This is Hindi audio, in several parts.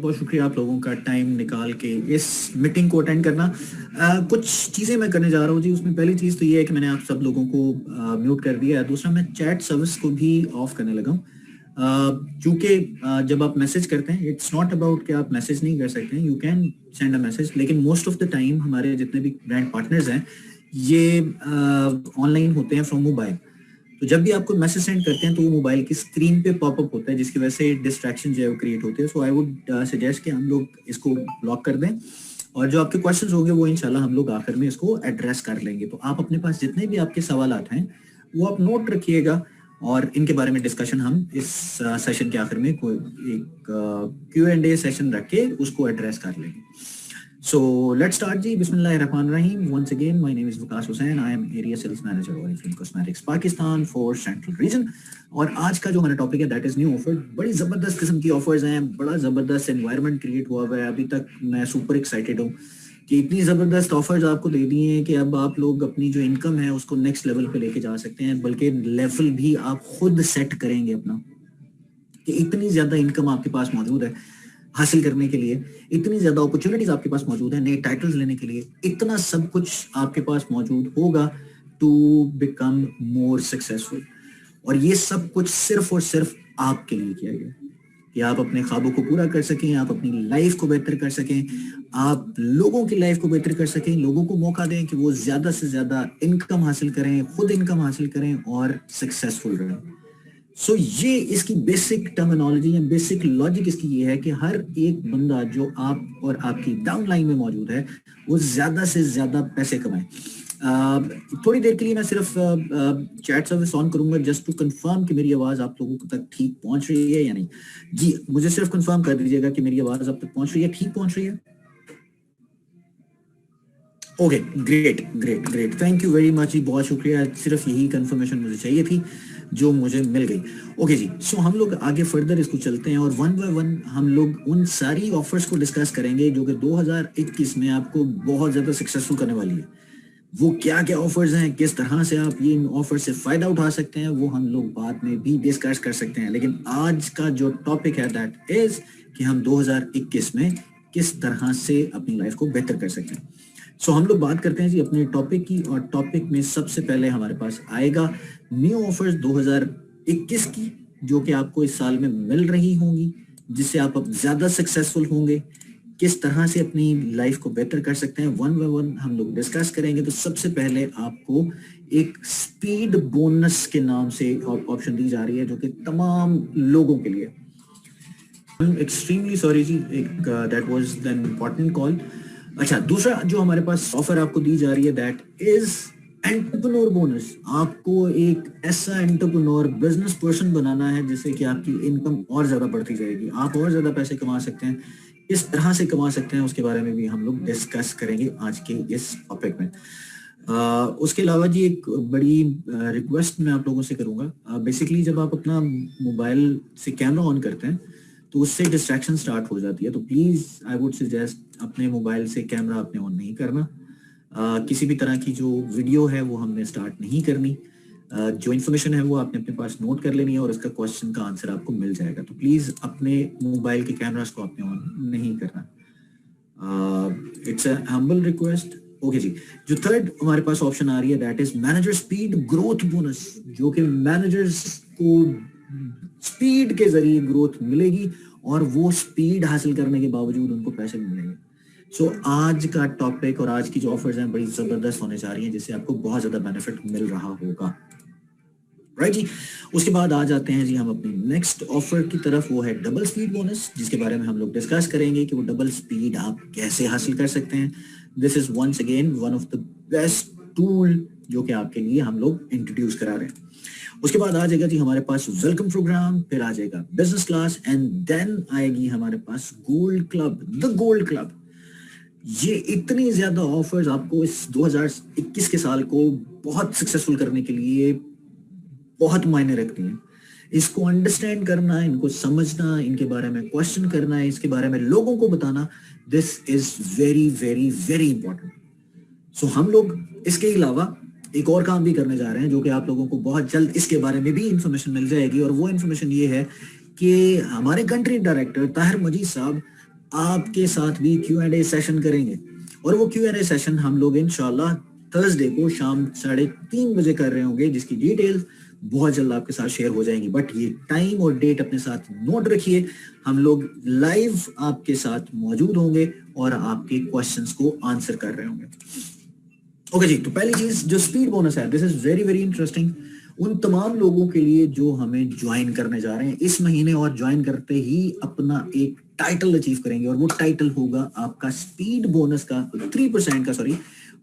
बहुत शुक्रिया आप लोगों का टाइम निकाल के इस मीटिंग को अटेंड करना। कुछ चीज़ें मैं करने जा रहा हूँ जी। उसमें पहली चीज़ तो ये है कि मैंने आप सब लोगों को म्यूट कर दिया है। दूसरा, मैं चैट सर्विस को भी ऑफ करने लगा हूँ, क्योंकि जब आप मैसेज करते हैं, इट्स नॉट अबाउट कि आप मैसेज नहीं कर सकते हैं, you can send a message, लेकिन मोस्ट ऑफ द टाइम हमारे जितने भी ब्रांड पार्टनर्स हैं ये ऑनलाइन होते हैं फ्रॉम मोबाइल। तो जब भी आपको मैसेज सेंड करते हैं तो वो मोबाइल की स्क्रीन पे पॉपअप होता है, जिसकी वजह से डिस्ट्रैक्शन जो है वो क्रिएट होते हैं। सो आई वुड सजेस्ट कि हम लोग इसको ब्लॉक कर दें, और जो आपके क्वेश्चंस होंगे वो इंशाल्लाह हम लोग आखिर में इसको एड्रेस कर लेंगे। तो आप अपने पास जितने भी आपके सवालात हैं वो आप नोट रखिएगा, और इनके बारे में डिस्कशन हम इस सेशन के आखिर में कोई एक Q&A सेशन रख के उसको एड्रेस कर लेंगे। So let's start ji. Bismillahirrahmanirrahim. Once again, my name is Vikas Hussain. I am Area Sales Manager Oriflame Cosmetics Pakistan for Central Region. और आज का जो हमारा टॉपिक है दैट इज न्यू ऑफर। बड़ी जबरदस्त किस्म की ऑफर्स हैं, बड़ा जबरदस्त एनवायरनमेंट क्रिएट हुआ हुआ है। अभी तक मैं सुपर एक्साइटेड हूँ कि इतनी जबरदस्त ऑफर्स आपको दे दी हैं कि अब आप लोग अपनी जो इनकम है उसको नेक्स्ट लेवल पे लेके जा सकते हैं, बल्कि लेवल भी आप खुद सेट करेंगे अपना, कि इतनी ज्यादा इनकम आपके पास मौजूद है हासिल करने के लिए, इतनी ज्यादा अपॉर्चुनिटीज आपके पास मौजूद है नए टाइटल्स लेने के लिए, इतना सब कुछ आपके पास मौजूद होगा टू बिकम मोर सक्सेसफुल। और ये सब कुछ सिर्फ और सिर्फ आपके लिए किया गया कि आप अपने ख्वाबों को पूरा कर सकें, आप अपनी लाइफ को बेहतर कर सकें, आप लोगों की लाइफ को बेहतर कर सकें, लोगों को मौका दें कि वो ज्यादा से ज्यादा इनकम हासिल करें, खुद इनकम हासिल करें और सक्सेसफुल रहें। सो ये इसकी बेसिक टर्मिनोलॉजी या बेसिक लॉजिक इसकी ये है कि हर एक बंदा जो आप और आपकी डाउन लाइन में मौजूद है वो ज्यादा से ज्यादा पैसे कमाए। थोड़ी देर के लिए मैं सिर्फ चैट सर्विस ऑन करूंगा जस्ट टू कंफर्म कि मेरी आवाज आप लोगों तक ठीक पहुंच रही है या नहीं। जी मुझे सिर्फ कंफर्म कर दीजिएगा कि मेरी आवाज आप तक पहुंच रही है, ठीक पहुंच रही है। Okay, great great great, thank you very much ji, बहुत शुक्रिया। सिर्फ यही कंफर्मेशन मुझे चाहिए थी जो मुझे मिल गई। ओके जी, सो हम लोग आगे फर्दर इसको चलते हैं और वन बाय वन हम लोग उन सारी ऑफर्स को डिस्कस करेंगे जो कि 2021 में आपको बहुत ज्यादा सक्सेसफुल करने वाली है। वो क्या क्या ऑफर्स हैं, किस तरह से आप ये ऑफर से फायदा उठा सकते हैं, वो हम लोग बाद में भी डिस्कस कर सकते हैं। लेकिन आज का जो टॉपिक है दैट इज कि हम 2021 में किस तरह से अपनी लाइफ को बेहतर कर सकते हैं। सो हम लोग बात करते हैं जी अपने टॉपिक की, और टॉपिक में सबसे पहले हमारे पास आएगा न्यू ऑफर्स 2021 की, जो कि आपको इस साल में मिल रही होंगी, जिससे आप अब ज्यादा सक्सेसफुल होंगे, किस तरह से अपनी लाइफ को बेहतर कर सकते हैं, वन बाय वन हम लोग डिस्कस करेंगे। तो सबसे पहले आपको एक स्पीड बोनस के नाम से ऑप्शन दी जा रही है जो कि तमाम लोगों के लिए। Extremely sorry ji, that was the important call. अच्छा, दूसरा जो हमारे पास ऑफर आपको दी जा रही है दैट इज एंटरप्रेन्योर बोनस। आपको एक ऐसा एंटरप्रेन्योर बिजनेस पर्सन बनाना है जिससे कि आपकी इनकम और ज्यादा बढ़ती जाएगी, आप और ज्यादा पैसे कमा सकते हैं। किस तरह से कमा सकते हैं उसके बारे में भी हम लोग डिस्कस करेंगे आज के इस टॉपिक में। उसके अलावा जी एक बड़ी रिक्वेस्ट मैं आप लोगों से करूंगा। बेसिकली जब आप अपना मोबाइल से कैमरा ऑन करते हैं तो उससे डिस्ट्रैक्शन स्टार्ट हो जाती है, तो प्लीज आई वुड सजेस्ट अपने मोबाइल से कैमरा आपने ऑन नहीं करना। किसी भी तरह की जो वीडियो है वो हमने स्टार्ट नहीं करनी। जो इन्फॉर्मेशन है वो आपने अपने पास नोट कर लेनी है और उसका क्वेश्चन का आंसर आपको मिल जाएगा। तो प्लीज अपने मोबाइल के कैमरास को आपने ऑन नहीं करना। It's a humble request. Okay ji, जो थर्ड हमारे पास ऑप्शन आ रही है that is manager speed growth bonus, जो कि मैनेजर्स को स्पीड के जरिए ग्रोथ मिलेगी और वो स्पीड हासिल करने के बावजूद उनको पैसे मिलेंगे। सो आज का टॉपिक और आज की जो ऑफर्स हैं बड़ी जबरदस्त होने जा रही हैं, जिससे आपको बहुत ज्यादा बेनिफिट मिल रहा होगा। राइट जी, उसके बाद आ जाते हैं जी हम अपनी नेक्स्ट ऑफर की तरफ, वो है डबल स्पीड बोनस, जिसके बारे में हम लोग डिस्कस करेंगे कि वो डबल स्पीड आप कैसे हासिल कर सकते हैं। This is once again one of the best tool जो कि आपके लिए हम लोग इंट्रोड्यूस करा रहे हैं। उसके बाद आ जाएगा जी हमारे पास वेलकम प्रोग्राम, फिर आ जाएगा बिजनेस क्लास, एंड देन आएगी हमारे पास gold club, the gold club. ये इतनी ज्यादा ऑफर्स आपको इस 2021 के साल को बहुत सक्सेसफुल करने के लिए बहुत मायने रखती हैं। इसको अंडरस्टैंड करना, इनको समझना, इनके बारे में क्वेश्चन करना, इसके बारे में लोगों को बताना, this is very very very important. सो हम लोग इसके अलावा एक और काम भी करने जा रहे हैं जो कि आप लोगों को बहुत जल्द इसके बारे में भी इंफॉर्मेशन मिल जाएगी, और वो इंफॉर्मेशन ये है कि हमारे कंट्री डायरेक्टर ताहिर मजीद साहब आपके साथ भी Q&A सेशन करेंगे, और वो Q&A सेशन हम लोग इंशाल्लाह थर्सडे को शाम 3:30 बजे कर रहे होंगे, जिसकी डिटेल्स बहुत जल्द आपके साथ शेयर हो जाएंगी। बट ये टाइम और डेट अपने साथ नोट रखिए, हम लोग लाइव आपके साथ मौजूद होंगे और आपके क्वेश्चंस को आंसर कर रहे होंगे। ओके जी, तो पहली चीज जो स्पीड बोनस है, this is very very interesting उन तमाम लोगों के लिए जो हमें ज्वाइन करने जा रहे हैं इस महीने, और ज्वाइन करते ही अपना एक टाइटल अचीव करेंगे, और वो टाइटल होगा आपका स्पीड बोनस का 3% का, सॉरी,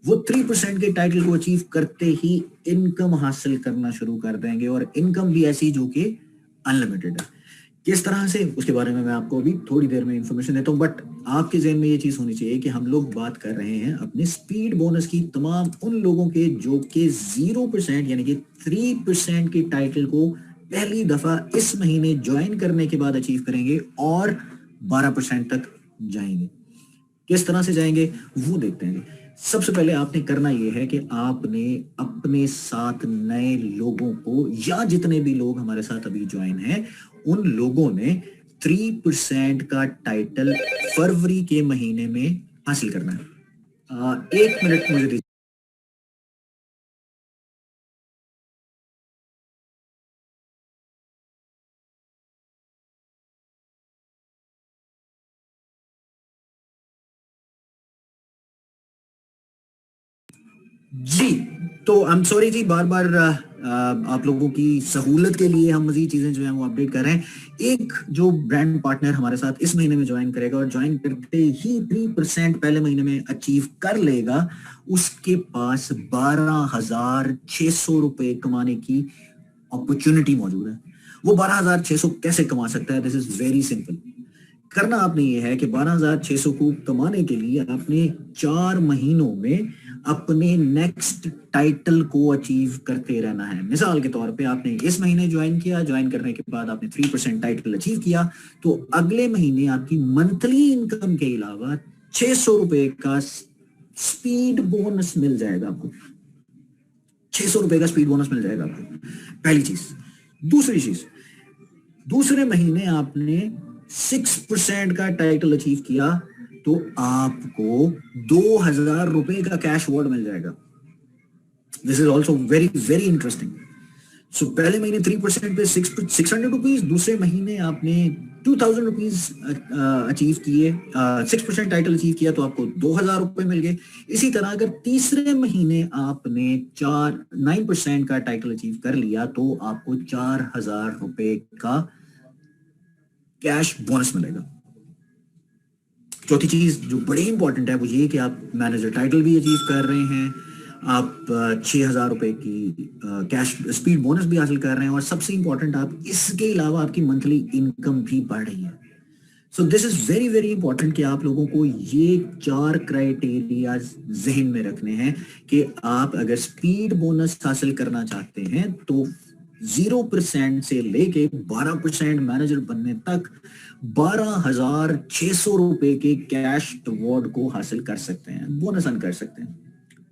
वो 3% के टाइटल को अचीव करते ही इनकम हासिल करना शुरू कर देंगे, और इनकम भी ऐसी जो कि अनलिमिटेड है। किस तरह से, उसके बारे में मैं आपको अभी थोड़ी देर में इंफॉर्मेशन देता हूं, बट आपके जहन में ये चीज होनी चाहिए कि हम लोग बात कर रहे हैं अपने स्पीड बोनस की तमाम उन लोगों के जो कि 0% यानी कि 3% के टाइटल को पहली दफा इस महीने ज्वाइन करने के बाद अचीव करेंगे और 12% तक जाएंगे। किस तरह से जाएंगे वो देखते हैं। सबसे पहले आपने करना यह है कि आपने अपने साथ नए लोगों को, या जितने भी लोग हमारे साथ अभी ज्वाइन हैं, उन लोगों ने 3% का टाइटल फरवरी के महीने में हासिल करना है। 1 मिनट मुझे दीजिए। जी, तो आई एम सॉरी जी, बार बार आप लोगों की सहूलत के लिए हम मजीद चीजें जो है वो अपडेट कर रहे हैं। एक जो ब्रांड पार्टनर हमारे साथ इस महीने में ज्वाइन करेगा और ज्वाइन करते ही 3% पहले महीने में अचीव कर लेगा, उसके पास 12,600 रुपए कमाने की अपॉर्चुनिटी मौजूद है। वो 12,600 कैसे कमा सकता है? This is very simple. करना आपने ये है कि 12,600 को कमाने के लिए आपने 4 महीनों में अपने नेक्स्ट टाइटल को अचीव करते रहना है। मिसाल के तौर पे आपने इस महीने ज्वाइन किया, ज्वाइन करने के बाद आपने 3% टाइटल अचीव किया, तो अगले महीने आपकी मंथली इनकम के अलावा 600 रुपए का स्पीड बोनस मिल जाएगा आपको। 600 रुपए का स्पीड बोनस मिल जाएगा आपको, पहली चीज। दूसरी चीज, दूसरे महीने आपने 6% का टाइटल अचीव किया तो आपको 2,000 रुपए का कैश अवार्ड मिल जाएगा। This is also very very interesting. सो पहले महीने 3% पे 600 रुपीज, दूसरे महीने आपने 2,000 रुपीज अचीव किए, 6% टाइटल अचीव किया तो आपको 2,000 रुपए मिल गए। इसी तरह अगर तीसरे महीने आपने 9% का टाइटल अचीव कर लिया तो आपको 4,000 रुपए का कैश बोनस मिलेगा। चौथी चीज जो बड़ी इंपॉर्टेंट है वो ये कि आप मैनेजर टाइटल भी अचीव कर रहे हैं, आप 6,000 रुपए की कैश स्पीड बोनस भी हासिल कर रहे हैं, और सबसे इंपॉर्टेंट आप इसके अलावा आपकी मंथली इनकम भी बढ़ रही है। सो this is very very important कि आप लोगों को ये 4 क्राइटेरिया जहन में रखने हैं कि आप अगर स्पीड बोनस हासिल करना चाहते हैं तो 0% से लेके 12% मैनेजर बनने तक 12,600 रुपए के कैश अवार्ड को हासिल कर सकते हैं, बोनस अर्न कर सकते हैं।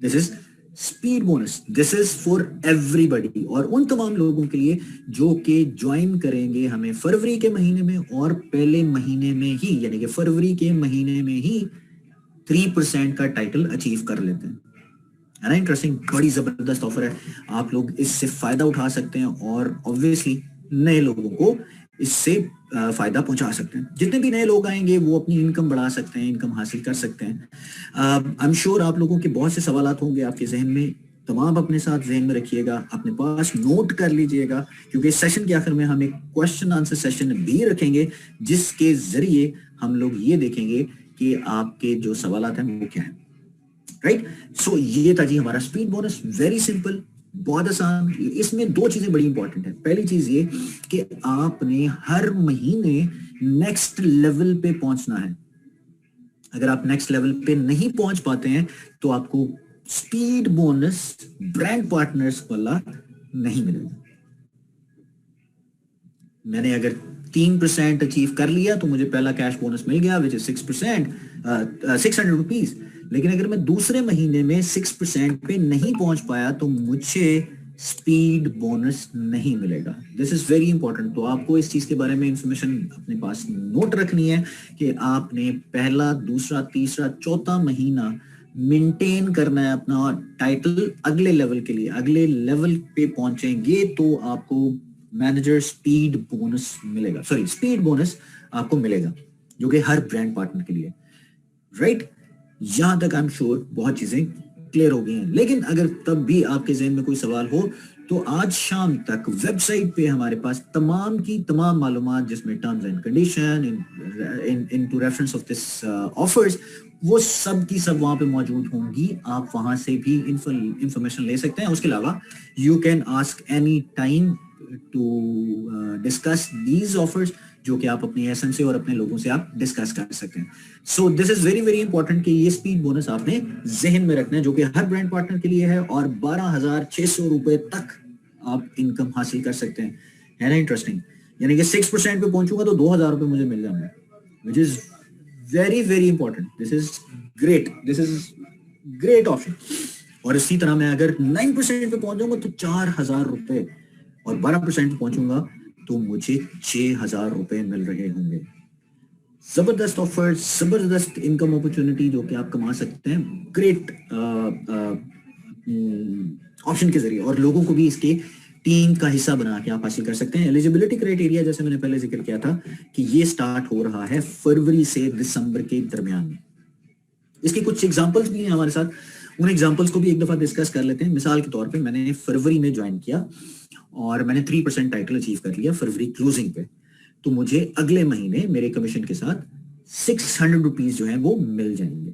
This is speed bonus, this is for everybody, और उन तमाम लोगों के लिए जो कि ज्वाइन करेंगे हमें फरवरी के महीने में, और पहले महीने में ही यानी कि फरवरी के महीने में ही 3% का टाइटल अचीव कर लेते हैं। है ना इंटरेस्टिंग? बड़ी जबरदस्त ऑफर है, आप लोग इससे फायदा उठा सकते हैं और ऑब्वियसली नए लोगों को इससे फायदा पहुंचा सकते हैं। जितने भी नए लोग आएंगे वो अपनी इनकम बढ़ा सकते हैं, इनकम हासिल कर सकते हैं। आई एम श्योर आप लोगों के बहुत से सवालात होंगे आपके जहन में, तमाम अपने साथ जहन में रखिएगा, अपने पास नोट कर लीजिएगा, क्योंकि इस सेशन के आखिर में हम एक क्वेश्चन आंसर सेशन भी रखेंगे जिसके जरिए हम लोग ये देखेंगे कि आपके जो सवालात हैं वो क्या है। राइट? सो ये था जी हमारा स्पीड बोनस, वेरी सिंपल, बहुत आसान। इसमें 2 चीजें बड़ी इंपॉर्टेंट है। पहली चीज ये कि आपने हर महीने नेक्स्ट लेवल पे पहुंचना है। अगर आप नेक्स्ट लेवल पे नहीं पहुंच पाते हैं तो आपको स्पीड बोनस ब्रांड पार्टनर्स वाला नहीं मिलेगा। मैंने अगर 3% अचीव कर लिया तो मुझे पहला कैश बोनस मिल गया विच इज 6%, 600 रुपीज। लेकिन अगर मैं दूसरे महीने में 6% पे नहीं पहुंच पाया तो मुझे स्पीड बोनस नहीं मिलेगा। This is very important. तो आपको इस चीज के बारे में इंफॉर्मेशन अपने पास नोट रखनी है कि आपने पहला, दूसरा, तीसरा, चौथा महीना मेंटेन करना है अपना टाइटल अगले लेवल के लिए। अगले लेवल पे पहुंचेंगे तो आपको मैनेजर स्पीड बोनस मिलेगा, सॉरी स्पीड बोनस आपको मिलेगा, जो कि हर ब्रांड पार्टनर के लिए, राइट। यहां तक आई एम श्योर बहुत चीजें क्लियर हो गई हैं। लेकिन अगर तब भी आपके जहन में कोई सवाल हो तो आज शाम तक वेबसाइट पे हमारे पास तमाम की तमाम मालूमात, जिसमें terms and condition into reference of this offers, वो सब की सब वहां पे मौजूद होंगी। आप वहां से भी इंफॉर्मेशन ले सकते हैं। उसके अलावा you can ask any time to discuss these offers, जो कि आप अपनी एसेंस से और अपने लोगों से आप डिस्कस कर सकते हैं। सो this is very very important कि ये स्पीड बोनस आपने जहन में रखना है, जो कि हर ब्रांड पार्टनर के लिए है, और 12,600 रुपए तक आप इनकम हासिल कर सकते हैं। है ना इंटरेस्टिंग? यानी कि 6% पे पहुंचूंगा तो 2,000 रुपए मुझे मिल जाएंगे, which is very very important. This is great, this is great option. और इसी तरह मैं अगर 9% पे पहुंच जाऊंगा तो 4,000 रुपए, और 12% पे पहुंचूंगा तो मुझे 6,000 रुपए मिल रहे होंगे। जबरदस्त ऑफर, जबरदस्त इनकम अपॉर्चुनिटी जो कि आप कमा सकते हैं ग्रेट ऑप्शन के जरिए, और लोगों को भी इसके टीम का हिस्सा बना के आप हासिल कर सकते हैं। एलिजिबिलिटी क्राइटेरिया जैसे मैंने पहले जिक्र किया था कि ये स्टार्ट हो रहा है फरवरी से दिसंबर के दरमियान में। इसके कुछ एग्जांपल्स भी हैं हमारे साथ, उन एग्जांपल्स को भी एक दफा डिस्कस कर लेते हैं। मिसाल के तौर पे मैंने फरवरी में ज्वाइन किया और मैंने 3% टाइटल अचीव कर लिया फरवरी क्लोजिंग पे, तो मुझे अगले महीने मेरे कमीशन के साथ 600 रुपीज जो है वो मिल जाएंगे।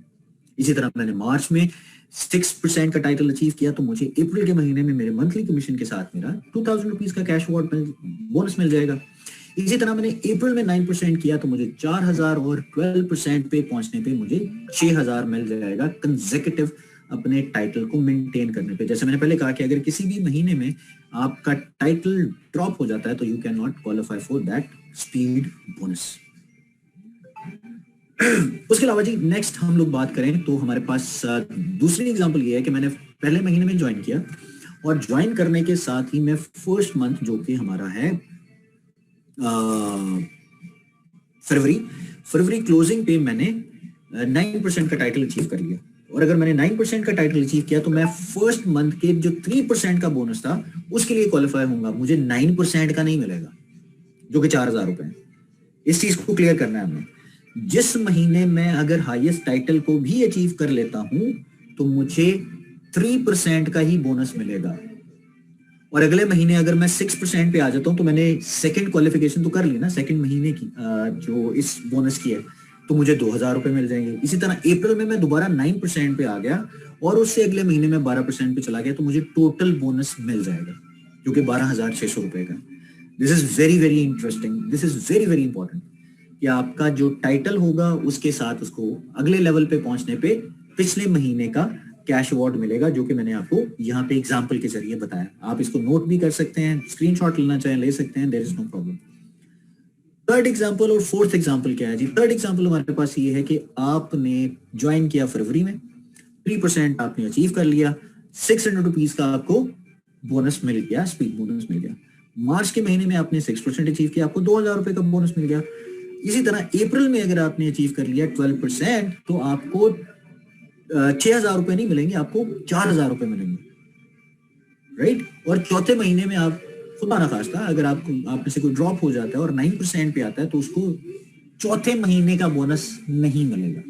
इसी तरह मैंने मार्च में 6% का टाइटल अचीव किया, तो मुझे अप्रैल के महीने में मेरे मंथली कमीशन के साथ मेरा 2,000 रुपीज का कैश अवार्ड बोनस मिल जाएगा। इसी तरह मैंने अप्रैल में 9% किया तो मुझे 4,000, और 12% पे पहुंचने पे मुझे 6,000 मिल जाएगा कंसेक्यूटिव अपने टाइटल को मेंटेन करने पे। जैसे मैंने पहले कहा कि अगर किसी भी महीने में आपका टाइटल ड्रॉप हो जाता है तो you can not qualify for that speed bonus. उसके अलावा जी नेक्स्ट हम लोग बात करें तो हमारे पास दूसरी एग्जांपल ये है कि मैंने पहले महीने में ज्वाइन किया, और ज्वाइन करने के साथ ही मैं फर्स्ट मंथ जो कि हमारा है फरवरी क्लोजिंग पे मैंने 9% का टाइटल अचीव कर लिया। और अगर मैंने 9% का टाइटल अचीव किया तो मैं फर्स्ट मंथ के जो 3% का बोनस था उसके लिए क्वालिफाई होऊंगा। मुझे 9% का नहीं मिलेगा, जो कि 4,000 रुपए है। इस चीज को क्लियर करना है हमें। जिस महीने में अगर हाईएस्ट टाइटल को भी अचीव कर लेता हूं तो मुझे 3% का ही बोनस मिलेगा, और अगले महीने अगर मैं 6% पे आ जाता हूं तो मैंने सेकंड क्वालिफिकेशन तो कर ली ना, सेकंड महीने की जो इस बोनस की है, तो मुझे 2,000 रुपए मिल जाएंगे। इसी तरह अप्रैल में मैं दोबारा 9% पे आ गया और उससे अगले महीने में 12% पे चला गया, तो मुझे टोटल बोनस मिल जाएगा जो कि 12,600 रुपए का। This is very very interesting, this is very very important कि आपका जो टाइटल होगा उसके साथ उसको अगले लेवल पे पहुंचने पे पिछले महीने का कैश अवार्ड मिलेगा, जो कि मैंने आपको यहाँ पे एग्जाम्पल के जरिए बताया। आप इसको नोट भी कर सकते हैं, स्क्रीनशॉट लेना चाहें ले सकते हैं, there is no problem. Third example और फोर्थ एग्जाम्पल क्या है जी? थर्ड एग्जाम्पल हमारे पास ये है कि आपने ज्वाइन किया फरवरी में, 3% आपने अचीव कर लिया, 600 रुपीज का आपको बोनस मिल गया, स्पीड बोनस मिल गया। मार्च के महीने में आपने 6% अचीव किया, आपको 2,000 रुपए का बोनस मिल गया। इसी तरह अप्रैल में अगर आपने अचीव कर लिया 12%, तो आपको 6,000 रुपए नहीं मिलेंगे, आपको 4,000 रुपए मिलेंगे, राइट। और चौथे महीने में आप खुदा ना खास्ता अगर आप में से कोई ड्रॉप हो जाता है और 9% पे आता है तो उसको चौथे महीने का बोनस नहीं मिलेगा।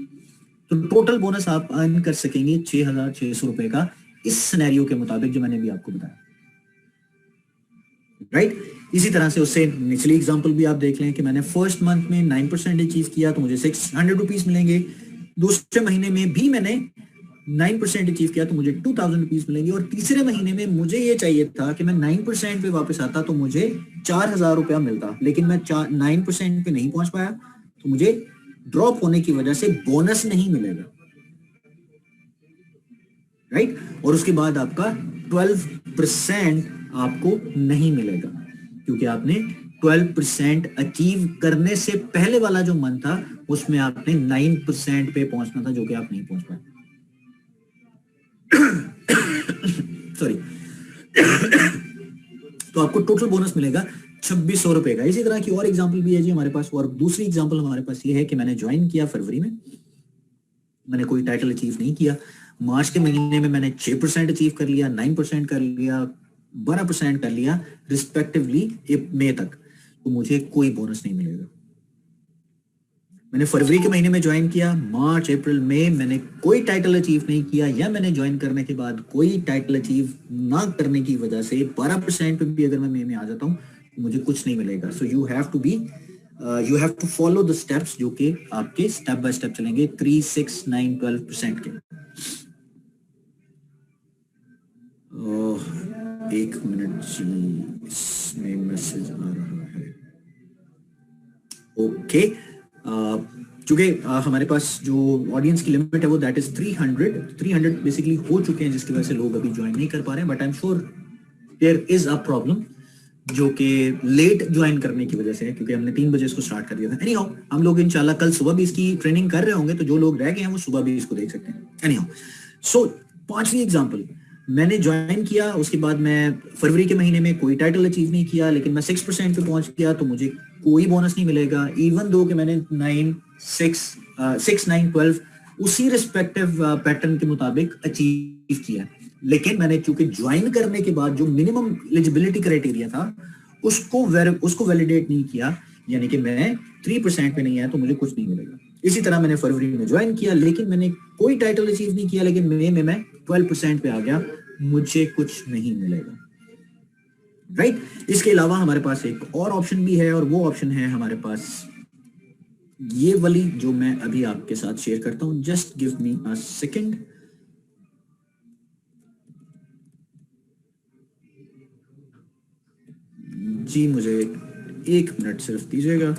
तो टोटल बोनस आप अर्न कर सकेंगे 6,600 रुपए का, इस सिनेरियो के मुताबिक जो मैंने भी आपको बताया, राइट। इसी तरह से उससे निचली एग्जांपल भी आप देख लें कि मैंने फर्स्ट मंथ में 9% अचीव किया तो मुझे 600 रुपीज मिलेंगे। दूसरे महीने में भी मैंने 9% अचीव किया तो मुझे 2,000 रुपीज मिलेंगे, और तीसरे महीने में मुझे ये चाहिए था कि मैं 9% पे वापस आता तो मुझे 4,000 रुपया मिलता, लेकिन मैं 9% पे नहीं पहुंच पाया तो मुझे ड्रॉप होने की वजह से बोनस नहीं मिलेगा, राइट। और उसके बाद आपका 12% आपको नहीं मिलेगा, क्योंकि आपने 12% अचीव करने से पहले वाला जो मंथ था उसमें आपने 9% पे पहुंचना था, जो कि आप नहीं पहुंच पाए। सॉरी। तो आपको टोटल बोनस मिलेगा 2600 रुपए का। इसी तरह की और एग्जांपल भी है जी हमारे पास। और दूसरी एग्जांपल हमारे पास ये है कि मैंने ज्वाइन किया फरवरी में, मैंने कोई टाइटल अचीव नहीं किया। मार्च के महीने में मैंने 6% अचीव कर लिया, 9% कर लिया, 12% कर लिया रिस्पेक्टिवली मई तक, तो मुझे कोई बोनस नहीं मिलेगा। मैंने फरवरी के महीने में ज्वाइन किया, मार्च अप्रैल मई मैंने कोई टाइटल अचीव नहीं किया, या मैंने ज्वाइन करने के बाद कोई टाइटल अचीव ना करने की वजह से 12% पे भी अगर मैं मई में आ जाता हूँ तो मुझे कुछ नहीं मिलेगा। So you have to follow the steps जो कि आपके स्टेप बाय स्टेप चलेंगे 3, 6, 9, 12% के। एक मिनट जी, इसमें मैसेज आ रहा है। ओके, चूंकि हमारे पास जो ऑडियंस की लिमिट है वो दैट इज 300 बेसिकली हो चुके हैं, जिसकी वजह से लोग अभी ज्वाइन नहीं कर पा रहे हैं। But I am sure there is a problem जो कि लेट ज्वाइन करने की वजह से है, क्योंकि हमने 3 बजे इसको स्टार्ट कर दिया था। एनीहाउ हम लोग इंशाल्लाह कल सुबह भी इसकी ट्रेनिंग कर रहे होंगे, तो जो लोग रह गए हैं वो सुबह भी इसको देख सकते हैं। एनीहाउ सो 5वीं एग्जांपल, मैंने ज्वाइन किया, उसके बाद मैं फरवरी के महीने में कोई टाइटल अचीव नहीं किया, लेकिन मैं 6% पे पहुंच गया, तो मुझे कोई बोनस नहीं मिलेगा। इवन दो कि मैंने 6, 9, 12 उसी रिस्पेक्टिव पैटर्न के मुताबिक अचीव किया, लेकिन मैंने चूंकि ज्वाइन करने के बाद जो मिनिमम एलिजिबिलिटी क्राइटेरिया था उसको वैलिडेट नहीं किया, यानी कि मैं 3% पे नहीं आया, तो मुझे कुछ नहीं मिलेगा। इसी तरह मैंने फरवरी में ज्वाइन किया, लेकिन मैंने कोई टाइटल अचीव नहीं किया, लेकिन मई में मैं 12% पे आ गया, मुझे कुछ नहीं मिलेगा। राइट? इसके अलावा हमारे पास एक और ऑप्शन भी है, और वो ऑप्शन है हमारे पास ये वाली जो मैं अभी आपके साथ शेयर करता हूं। Just give me a second. जी मुझे 1 मिनट सिर्फ दीजिएगा।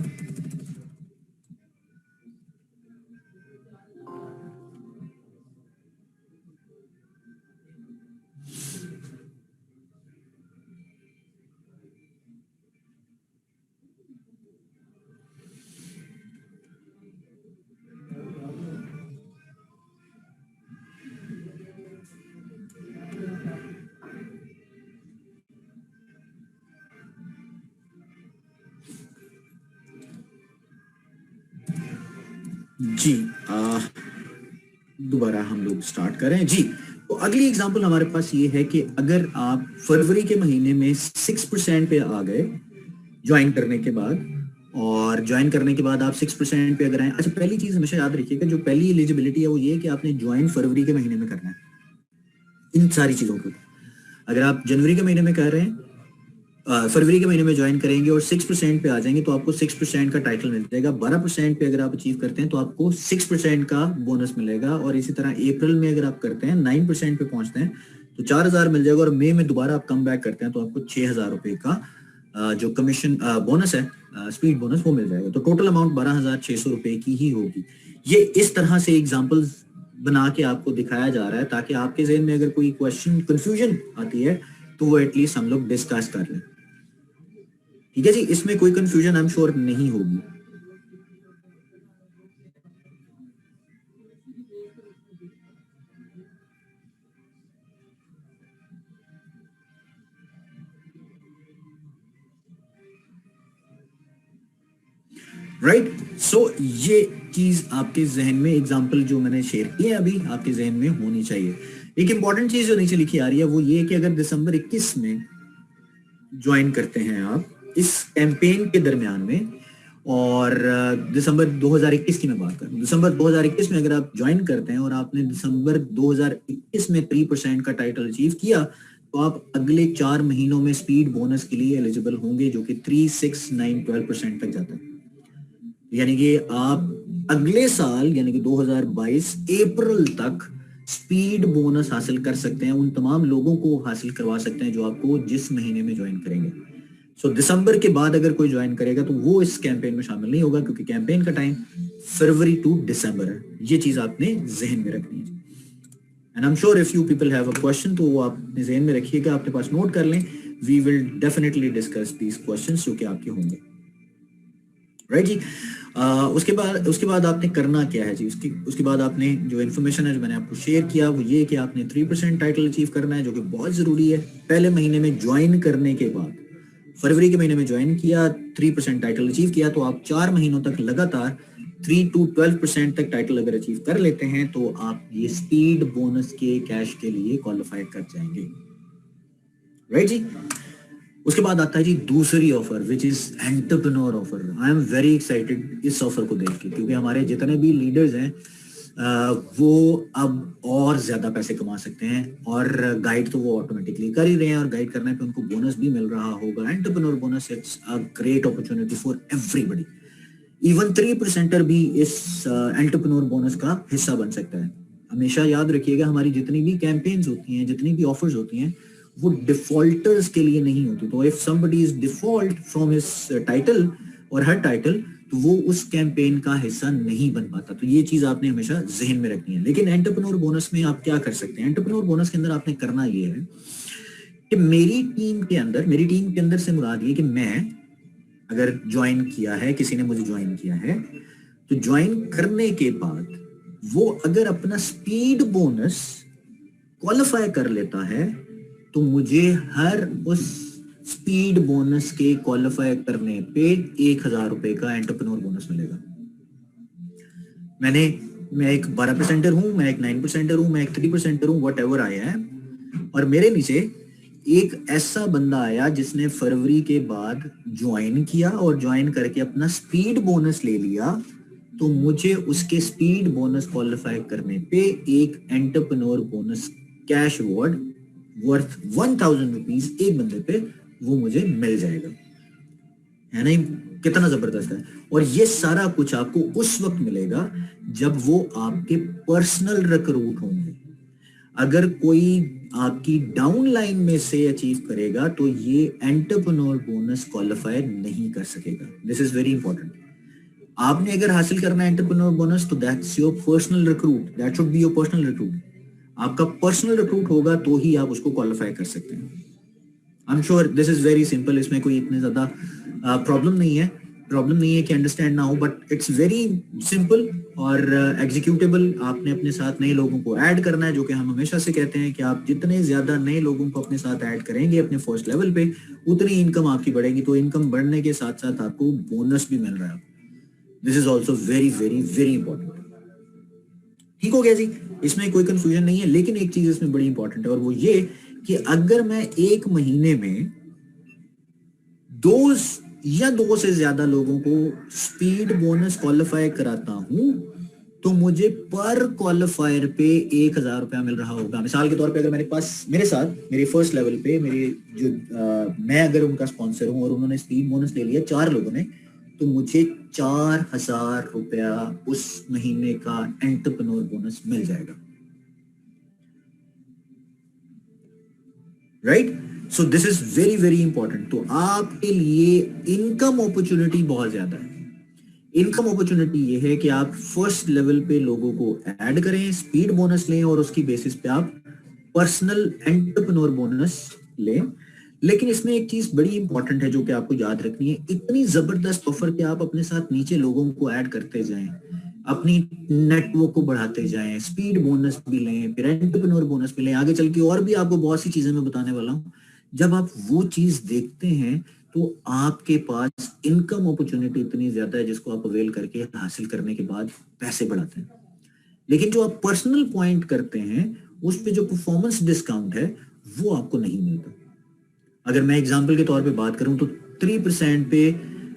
जी दोबारा हम लोग स्टार्ट करें जी। तो अगली एग्जांपल हमारे पास ये है कि अगर आप फरवरी के महीने में 6% पे आ गए ज्वाइन करने के बाद, और ज्वाइन करने के बाद आप 6% पे अगर आए। अच्छा, पहली चीज हमेशा याद रखिएगा, जो पहली एलिजिबिलिटी है वो ये है कि आपने ज्वाइन फरवरी के महीने में करना है। इन सारी चीजों को अगर आप जनवरी के महीने में कर रहे हैं, फरवरी के महीने में ज्वाइन करेंगे और 6% पे आ जाएंगे, तो आपको 6% का टाइटल मिल जाएगा। 12% पे अगर आप अचीव करते हैं तो आपको 6% का बोनस मिलेगा। और इसी तरह अप्रैल में अगर आप करते हैं 9% पे पहुंचते हैं तो 4000 मिल जाएगा। और मई में दोबारा आप कम बैक करते हैं तो आपको 6000 रुपए का जो कमीशन बोनस है, स्पीड बोनस, वो मिल जाएगा। तो टोटल अमाउंट 12600 रुपए की ही होगी। ये इस तरह से एग्जाम्पल्स बना के आपको दिखाया जा रहा है ताकि आपके जहन में अगर कोई क्वेश्चन कंफ्यूजन आती है तो वो एटलीस्ट हम लोग डिस्कस कर लें। ठीक है जी, इसमें कोई कंफ्यूजन आई एम श्योर नहीं होगी। राइट? सो ये चीज आपके जहन में, एग्जांपल जो मैंने शेयर किए अभी, आपके जहन में होनी चाहिए। एक इंपॉर्टेंट चीज जो नीचे लिखी आ रही है वो ये कि अगर दिसंबर 21 में ज्वाइन करते हैं आप इस कैंपेन के दरमियान में, और दिसंबर 2021 की मैं बात करूं, दिसंबर 2021 में अगर आप ज्वाइन करते हैं और आपने दिसंबर 2021 में 3% का टाइटल अचीव किया, तो आप अगले 4 महीनों में स्पीड बोनस के लिए एलिजिबल होंगे, जो कि 3, 6, 9, 12% तक जाता है। यानी कि आप अगले साल यानी कि 2022 अप्रैल तक स्पीड बोनस हासिल कर सकते हैं, उन तमाम लोगों को हासिल करवा सकते हैं जो आपको जिस महीने में ज्वाइन करेंगे। सो दिसंबर के बाद अगर कोई ज्वाइन करेगा तो वो इस कैंपेन में शामिल नहीं होगा, क्योंकि कैंपेन का टाइम फरवरी टू दिसंबर है। ये चीज आपने जहन में रखनी है। And I am sure if you people have a question तो वो आप अपने जहन में रखिएगा, अपने पास नोट कर लें। We will definitely discuss these questions जो कि आपके होंगे। राइट जी। उसके बाद आपने करना क्या है जी, उसके बाद आपने जो इन्फॉर्मेशन है जो मैंने आपको शेयर किया वो ये कि आपने 3% टाइटल अचीव करना है, जो कि बहुत जरूरी है। पहले महीने में ज्वाइन करने के बाद, फरवरी के महीने में ज्वाइन किया, 3% टाइटल अचीव किया, तो आप 4 महीनों तक लगातार 3 to 12% तक टाइटल अगर अचीव कर लेते हैं तो आप ये स्पीड बोनस के कैश के लिए क्वालिफाई कर जाएंगे। राइट जी। उसके बाद आता है जी दूसरी offer, which is entrepreneur offer. I am very excited इस ऑफर को देख के, क्योंकि हमारे जितने भी लीडर्स हैं वो अब और ज्यादा पैसे कमा सकते हैं, और गाइड तो वो ऑटोमेटिकली कर ही रहे हैं, और गाइड करने पे उनको बोनस भी मिल रहा होगा। Entrepreneur bonus, it's a great opportunity for everybody. Even 3%er भी इस एंटरप्रेन्योर बोनस का हिस्सा बन सकता है। हमेशा याद रखिएगा, हमारी जितनी भी कैंपेन्स होती हैं, जितनी भी ऑफर्स होती हैं, वो डिफॉल्टर्स के लिए नहीं होती। तो if somebody is default from his title और हर टाइटल, तो वो उस कैंपेन का हिस्सा नहीं बन पाता। तो ये चीज आपने हमेशा जहन में रखनी है। लेकिन एंटरप्रेन्योर बोनस में आप क्या कर सकते हैं? एंटरप्रेन्योर बोनस के अंदर आपने करना ये है कि मेरी टीम के अंदर से मुराद ये कि मैं अगर ज्वाइन किया है, किसी ने मुझे ज्वाइन किया है, तो ज्वाइन करने के बाद वो अगर अपना स्पीड बोनस क्वालिफाई कर लेता है, तो मुझे हर उस स्पीड बोनस के क्वालिफाई करने पे 1,000 रुपए का एंटरप्रेन्योर बोनस मिलेगा। मैं एक 12%er हूं, मैं एक 9%er हूं, मैं एक 3%er हूं, वट एवर आया है, और मेरे नीचे एक ऐसा बंदा आया जिसने फरवरी के बाद ज्वाइन किया और ज्वाइन करके अपना स्पीड बोनस ले लिया, तो मुझे उसके स्पीड बोनस क्वालिफाई करने पे एक entrepreneur bonus cash award worth 1,000 rupees एक बंदे पे वो मुझे मिल जाएगा। है नहीं? कितना जबरदस्त है। और ये सारा कुछ आपको उस वक्त मिलेगा जब वो आपके पर्सनल रिक्रूट होंगे। अगर कोई आपकी डाउन लाइन में से अचीव करेगा तो ये एंटरप्रेन्योर बोनस क्वालिफाई नहीं कर सकेगा। This is very important. आपने अगर हासिल करना है एंटरप्रेन्योर बोनस, तो that's your personal recruit, that should be your personal recruit. आपका पर्सनल रिक्रूट होगा तो ही आप उसको क्वालिफाई कर सकते हैं। आई am sure this is very simple, इसमें कोई इतने ज्यादा प्रॉब्लम नहीं है कि अंडरस्टैंड ना हो, बट इट्स वेरी सिंपल और एग्जीक्यूटेबल। आपने अपने साथ नए लोगों को ऐड करना है, जो कि हम हमेशा से कहते हैं कि आप जितने ज्यादा नए लोगों को अपने साथ ऐड करेंगे अपने फर्स्ट लेवल पे, उतनी इनकम आपकी बढ़ेगी। तो इनकम बढ़ने के साथ साथ आपको बोनस भी मिल रहा है। This is also very very very important. ठीक हो गया जी, इसमें कोई कंफ्यूजन नहीं है। लेकिन एक चीज इसमें बड़ी इंपॉर्टेंट है, और वो ये कि अगर मैं एक महीने में दो से ज्यादा लोगों को स्पीड बोनस क्वालिफाई कराता हूं, तो मुझे पर क्वालिफायर पे 1,000 रुपया मिल रहा होगा। मिसाल के तौर पे अगर मेरे साथ मेरे फर्स्ट लेवल पे मैं अगर उनका स्पॉन्सर हूं और उन्होंने स्पीड बोनस ले लिया 4 लोगों ने, तो मुझे 4,000 रुपया उस महीने का एंटरप्रेन्योर बोनस मिल जाएगा। Right? So this is very very important. तो आपके लिए इनकम अपॉर्चुनिटी बहुत ज्यादा है। इनकम अपॉर्चुनिटी ये है कि आप फर्स्ट लेवल पे लोगों को ऐड करें, स्पीड बोनस लें, और उसकी बेसिस पे आप पर्सनल एंटरप्रेन्योर बोनस लें। लेकिन इसमें एक चीज बड़ी इंपॉर्टेंट है जो कि आपको याद रखनी है। इतनी जबरदस्त ऑफर कि आप अपने साथ नीचे लोगों को ऐड करते जाएं, अपनी नेटवर्क को बढ़ाते जाएं, स्पीड बोनस भी लें, फिर एंटरप्रेन्योर बोनस भी लें। आगे चल के और भी आपको बहुत सी चीजें मैं बताने वाला हूं। जब आप वो चीज देखते हैं तो आपके पास इनकम अपॉर्चुनिटी इतनी ज्यादा है जिसको आप अवेल करके हासिल करने के बाद पैसे बढ़ाते हैं। लेकिन जो आप पर्सनल पॉइंट करते हैं उस पे जो परफॉर्मेंस डिस्काउंट है वो आपको नहीं मिलता। अगर मैं एग्जांपल के तौर पे बात करूं तो 3% पे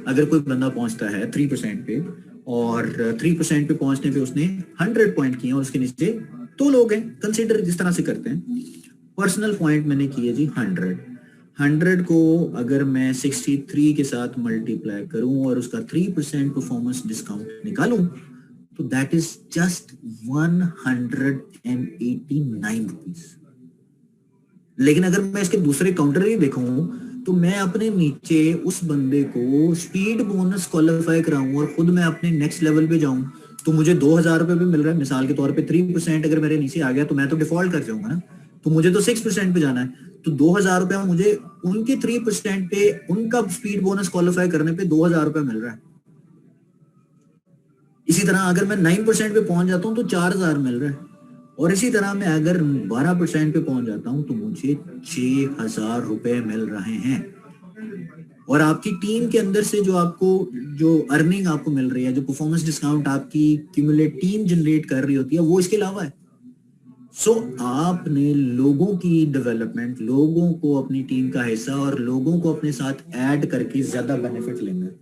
अगर कोई बंदा पहुंचता है 3% पे, और 3% पे पहुंचने पे उसने 100 पॉइंट किए और उसके नीचे 2 लोग हैं, कंसीडर जिस तरह से करते हैं। पर्सनल पॉइंट मैंने किए जी 100 को अगर मैं 63 के साथ मल्टीप्लाई करूं और उसका 3% परफॉर्मेंस डिस्काउंट निकालूं, तो दैट इज जस्ट 189 रुपीज। लेकिन अगर मैं इसके दूसरे काउंटर ही देखूं तो मैं अपने नीचे उस बंदे को स्पीड बोनस क्वालिफाई कराऊं और खुद मैं अपने नेक्स्ट लेवल पे जाऊं, तो मुझे 2,000 रुपए भी मिल रहा है। मिसाल के तौर पे 3% अगर मेरे नीचे आ गया तो मैं तो डिफॉल्ट कर जाऊंगा ना, तो मुझे तो 6% पे जाना है। तो 2,000 रुपया मुझे उनके 3% पे, उनका स्पीड बोनस क्वालिफाई करने पे 2,000 रुपया मिल रहा है। इसी तरह अगर मैं 9% पे पहुंच जाता हूँ तो 4,000 मिल रहा है, और इसी तरह मैं अगर 12% पे पहुंच जाता हूँ तो मुझे 6,000 रुपए मिल रहे हैं। और आपकी टीम के अंदर से जो आपको जो अर्निंग आपको मिल रही है, जो परफॉर्मेंस डिस्काउंट आपकी क्यूमुलेट टीम जनरेट कर रही होती है, वो इसके अलावा है। सो आपने लोगों की डेवलपमेंट, लोगों को अपनी टीम का हिस्सा और लोगों को अपने साथ ऐड करके ज्यादा बेनिफिट लेना है।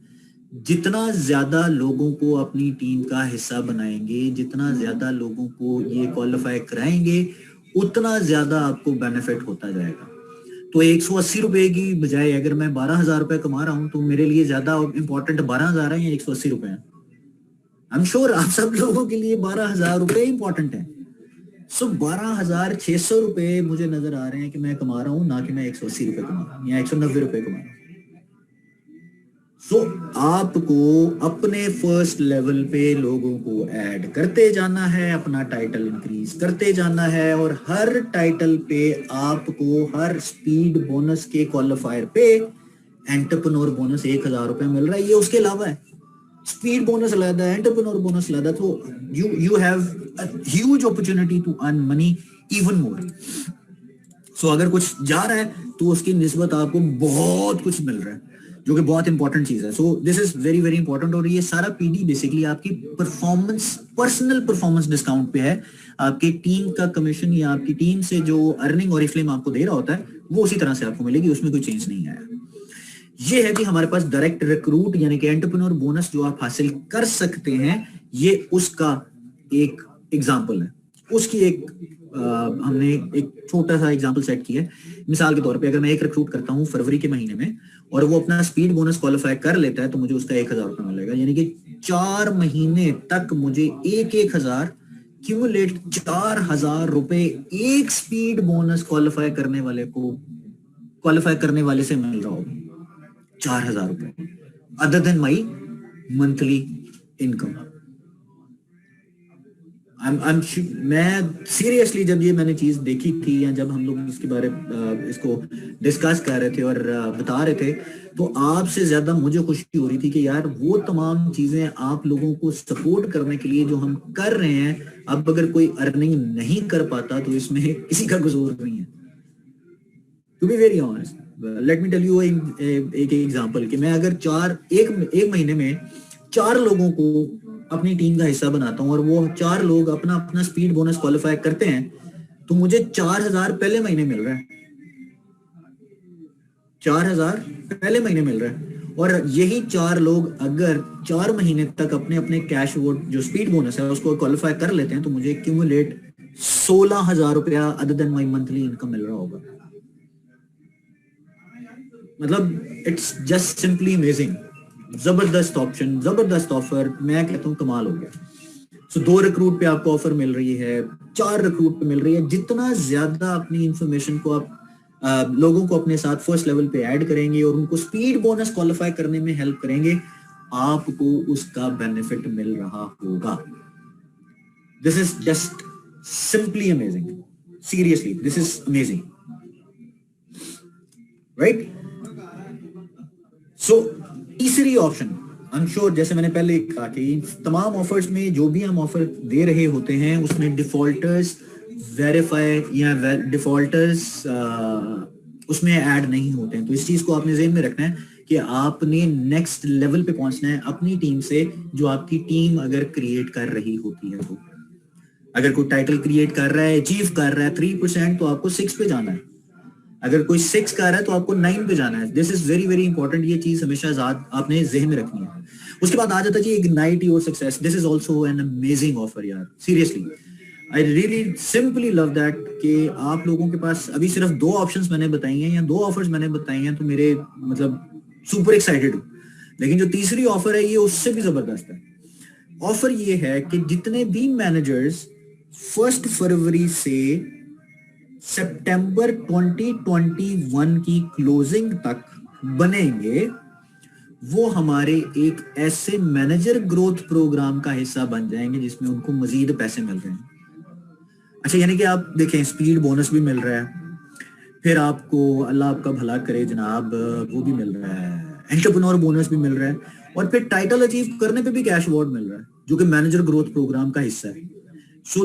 जितना ज्यादा लोगों को अपनी टीम का हिस्सा बनाएंगे, जितना ज्यादा लोगों को ये क्वालिफाई कराएंगे, उतना ज्यादा आपको बेनिफिट होता जाएगा। तो 180 रुपए की बजाय अगर मैं 12,000 रुपए कमा रहा हूं तो मेरे लिए ज्यादा इंपॉर्टेंट 12,000 है या 180 रुपए है? आई एम श्योर आप सब लोगों के लिए 12,000 रुपए इंपॉर्टेंट है। सो 12,600 रुपए मुझे नजर आ रहे हैं कि मैं कमा रहा हूं, ना कि मैं 180 रुपए कमा रहा हूं या 190 रुपए कमा रहा हूं। सो आपको अपने फर्स्ट लेवल पे लोगों को ऐड करते जाना है, अपना टाइटल इंक्रीज करते जाना है, और हर टाइटल पे आपको हर स्पीड बोनस के क्वालिफायर पे एंटरप्रेन्योर बोनस 1,000 रुपए मिल रहा है। ये उसके अलावा है, स्पीड बोनस अलग है, एंटरप्रेन्योर बोनस अलग है। तो you have a huge opportunity to earn money even more. So अगर कुछ जा रहा है तो उसकी निस्बत आपको बहुत कुछ मिल रहा है, जो कि बहुत इंपॉर्टेंट चीज है। सो this is very very important. और ये सारा पीडी बेसिकली आपकी परफॉर्मेंस, पर्सनल परफॉर्मेंस डिस्काउंट पे है। आपकी टीम का कमीशन या आपकी टीम से जो अर्निंग और फ्लेम आपको दे रहा होता है वो उसी तरह से आपको मिलेगी, उसमें कोई चेंज नहीं आया। ये है कि हमारे पास डायरेक्ट रिक्रूट यानी कि एंटरप्रेन्योर बोनस जो आप हासिल कर सकते हैं, ये उसका एक एग्जाम्पल है। उसकी एक हमने एक छोटा सा एग्जाम्पल सेट किया है। मिसाल के तौर पे अगर मैं एक रिक्रूट करता हूँ फरवरी के महीने में और वो अपना स्पीड बोनस क्वालिफाई कर लेता है तो मुझे उसका 1,000 रुपये मिलेगा, यानी कि 4 महीने तक मुझे 1,000 क्यूमुलेट 4,000 रुपए एक स्पीड बोनस क्वालिफाई करने वाले से मिल रहा होगा। 4,000 रुपए अदर देन माई मंथली इनकम। मैं सीरियसली जब ये मैंने चीज देखी थी या जब हम लोग इसके बारे इसको डिस्कस कर रहे थे और बता रहे थे, तो आपसे ज्यादा मुझे खुशी हो रही थी कि यार वो तमाम चीजें आप लोगों को सपोर्ट करने के लिए जो हम कर रहे हैं, अब अगर कोई अर्निंग नहीं कर पाता तो इसमें किसी का कसूर नहीं है। To be very honest, let me tell you एक एग्जांपल कि मैं अगर एक महीने में 4 लोगों को अपनी टीम का हिस्सा बनाता हूं और वो 4 लोग अपना अपना स्पीड बोनस क्वालिफाई करते हैं तो मुझे 4,000 पहले महीने मिल रहा है। 4,000 पहले महीने मिल रहा है। और यही 4 लोग अगर 4 महीने तक अपने अपने कैश वो जो स्पीड बोनस है उसको क्वालिफाई कर लेते हैं तो मुझे क्यूमुलेट 16,000 रुपया अदर देन माई मंथली इनकम मिल रहा होगा। मतलब इट्स जस्ट सिंपली अमेजिंग। जबरदस्त ऑप्शन, जबरदस्त ऑफर, मैं कहता हूँ कमाल हो गया। सो 2 रिक्रूट पे आपको ऑफर मिल रही है, 4 रिक्रूट पे मिल रही है। जितना ज्यादा अपनी इंफॉर्मेशन को आप लोगों को अपने साथ फर्स्ट लेवल पे ऐड करेंगे और उनको स्पीड बोनस क्वालिफाई करने में हेल्प करेंगे, आपको उसका बेनिफिट मिल रहा होगा। This is just simply amazing, seriously this is amazing, right? So तीसरी ऑप्शन, आई एम श्योर जैसे मैंने पहले कहा कि तमाम ऑफर्स में जो भी हम ऑफर दे रहे होते हैं उसमें डिफॉल्टर्स वेरीफाई या डिफॉल्टर्स उसमें ऐड नहीं होते हैं। तो इस चीज को आपने ज़हन में रखना है कि आपने नेक्स्ट लेवल पे पहुंचना है अपनी टीम से, जो आपकी टीम अगर क्रिएट कर रही होती है। तो अगर कोई टाइटल क्रिएट कर रहा है, अचीव कर रहा है 3%, तो आपको 6 पे जाना है। अगर कोई 6 कर रहा है तो आपको 9 पे जाना है। This is very very important. ये चीज हमेशा आपने जहन में रखनी है। उसके बाद आ जाता है जी ignite your success. This is also an amazing offer यार, seriously I really simply love that कि आप लोगों के पास अभी सिर्फ 2 ऑप्शंस मैंने बताई हैं या 2 ऑफर्स मैंने बताई हैं, तो मेरे मतलब सुपर एक्साइटेड हूँ। लेकिन जो तीसरी ऑफर है ये उससे भी जबरदस्त है। ऑफर ये है कि जितने भी मैनेजर्स 1 फरवरी से सितंबर 2021 की क्लोजिंग तक बनेंगे, वो हमारे एक ऐसे मैनेजर ग्रोथ प्रोग्राम का हिस्सा बन जाएंगे जिसमें उनको मजीद पैसे मिल रहे हैं। अच्छा, यानी कि आप देखें स्पीड बोनस भी मिल रहा है, फिर आपको अल्लाह आपका भला करे जनाब वो भी मिल रहा है, एंटरप्रेन्योर बोनस भी मिल रहा है, और फिर टाइटल अचीव करने पे भी कैश अवार्ड मिल रहा है। जो कि मैनेजर ग्रोथ प्रोग्राम का हिस्सा है। सो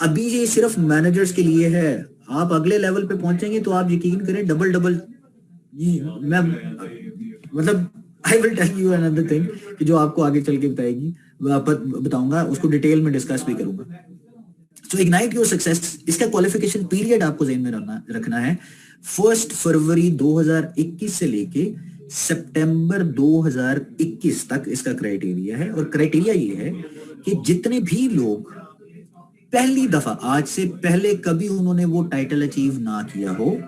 अभी ये सिर्फ मैनेजर्स के लिए है, आप अगले लेवल पे पहुंचेंगे तो आप यकीन करें डबल डबल, मैं मतलब I will tell you another thing कि जो आपको आगे चल के बताऊंगा, उसको डिटेल में डिस्कस भी करूंगा। सो इग्नाइट योर सक्सेस, इसका क्वालिफिकेशन पीरियड आपको ज़हन में रखना है 1 फरवरी 2021 से लेके सितंबर 2021 तक इसका क्राइटेरिया है। और क्राइटेरिया ये है कि जितने भी लोग पहली दफा, आज से पहले कभी उन्होंने वो टाइटल अचीव ना किया हो,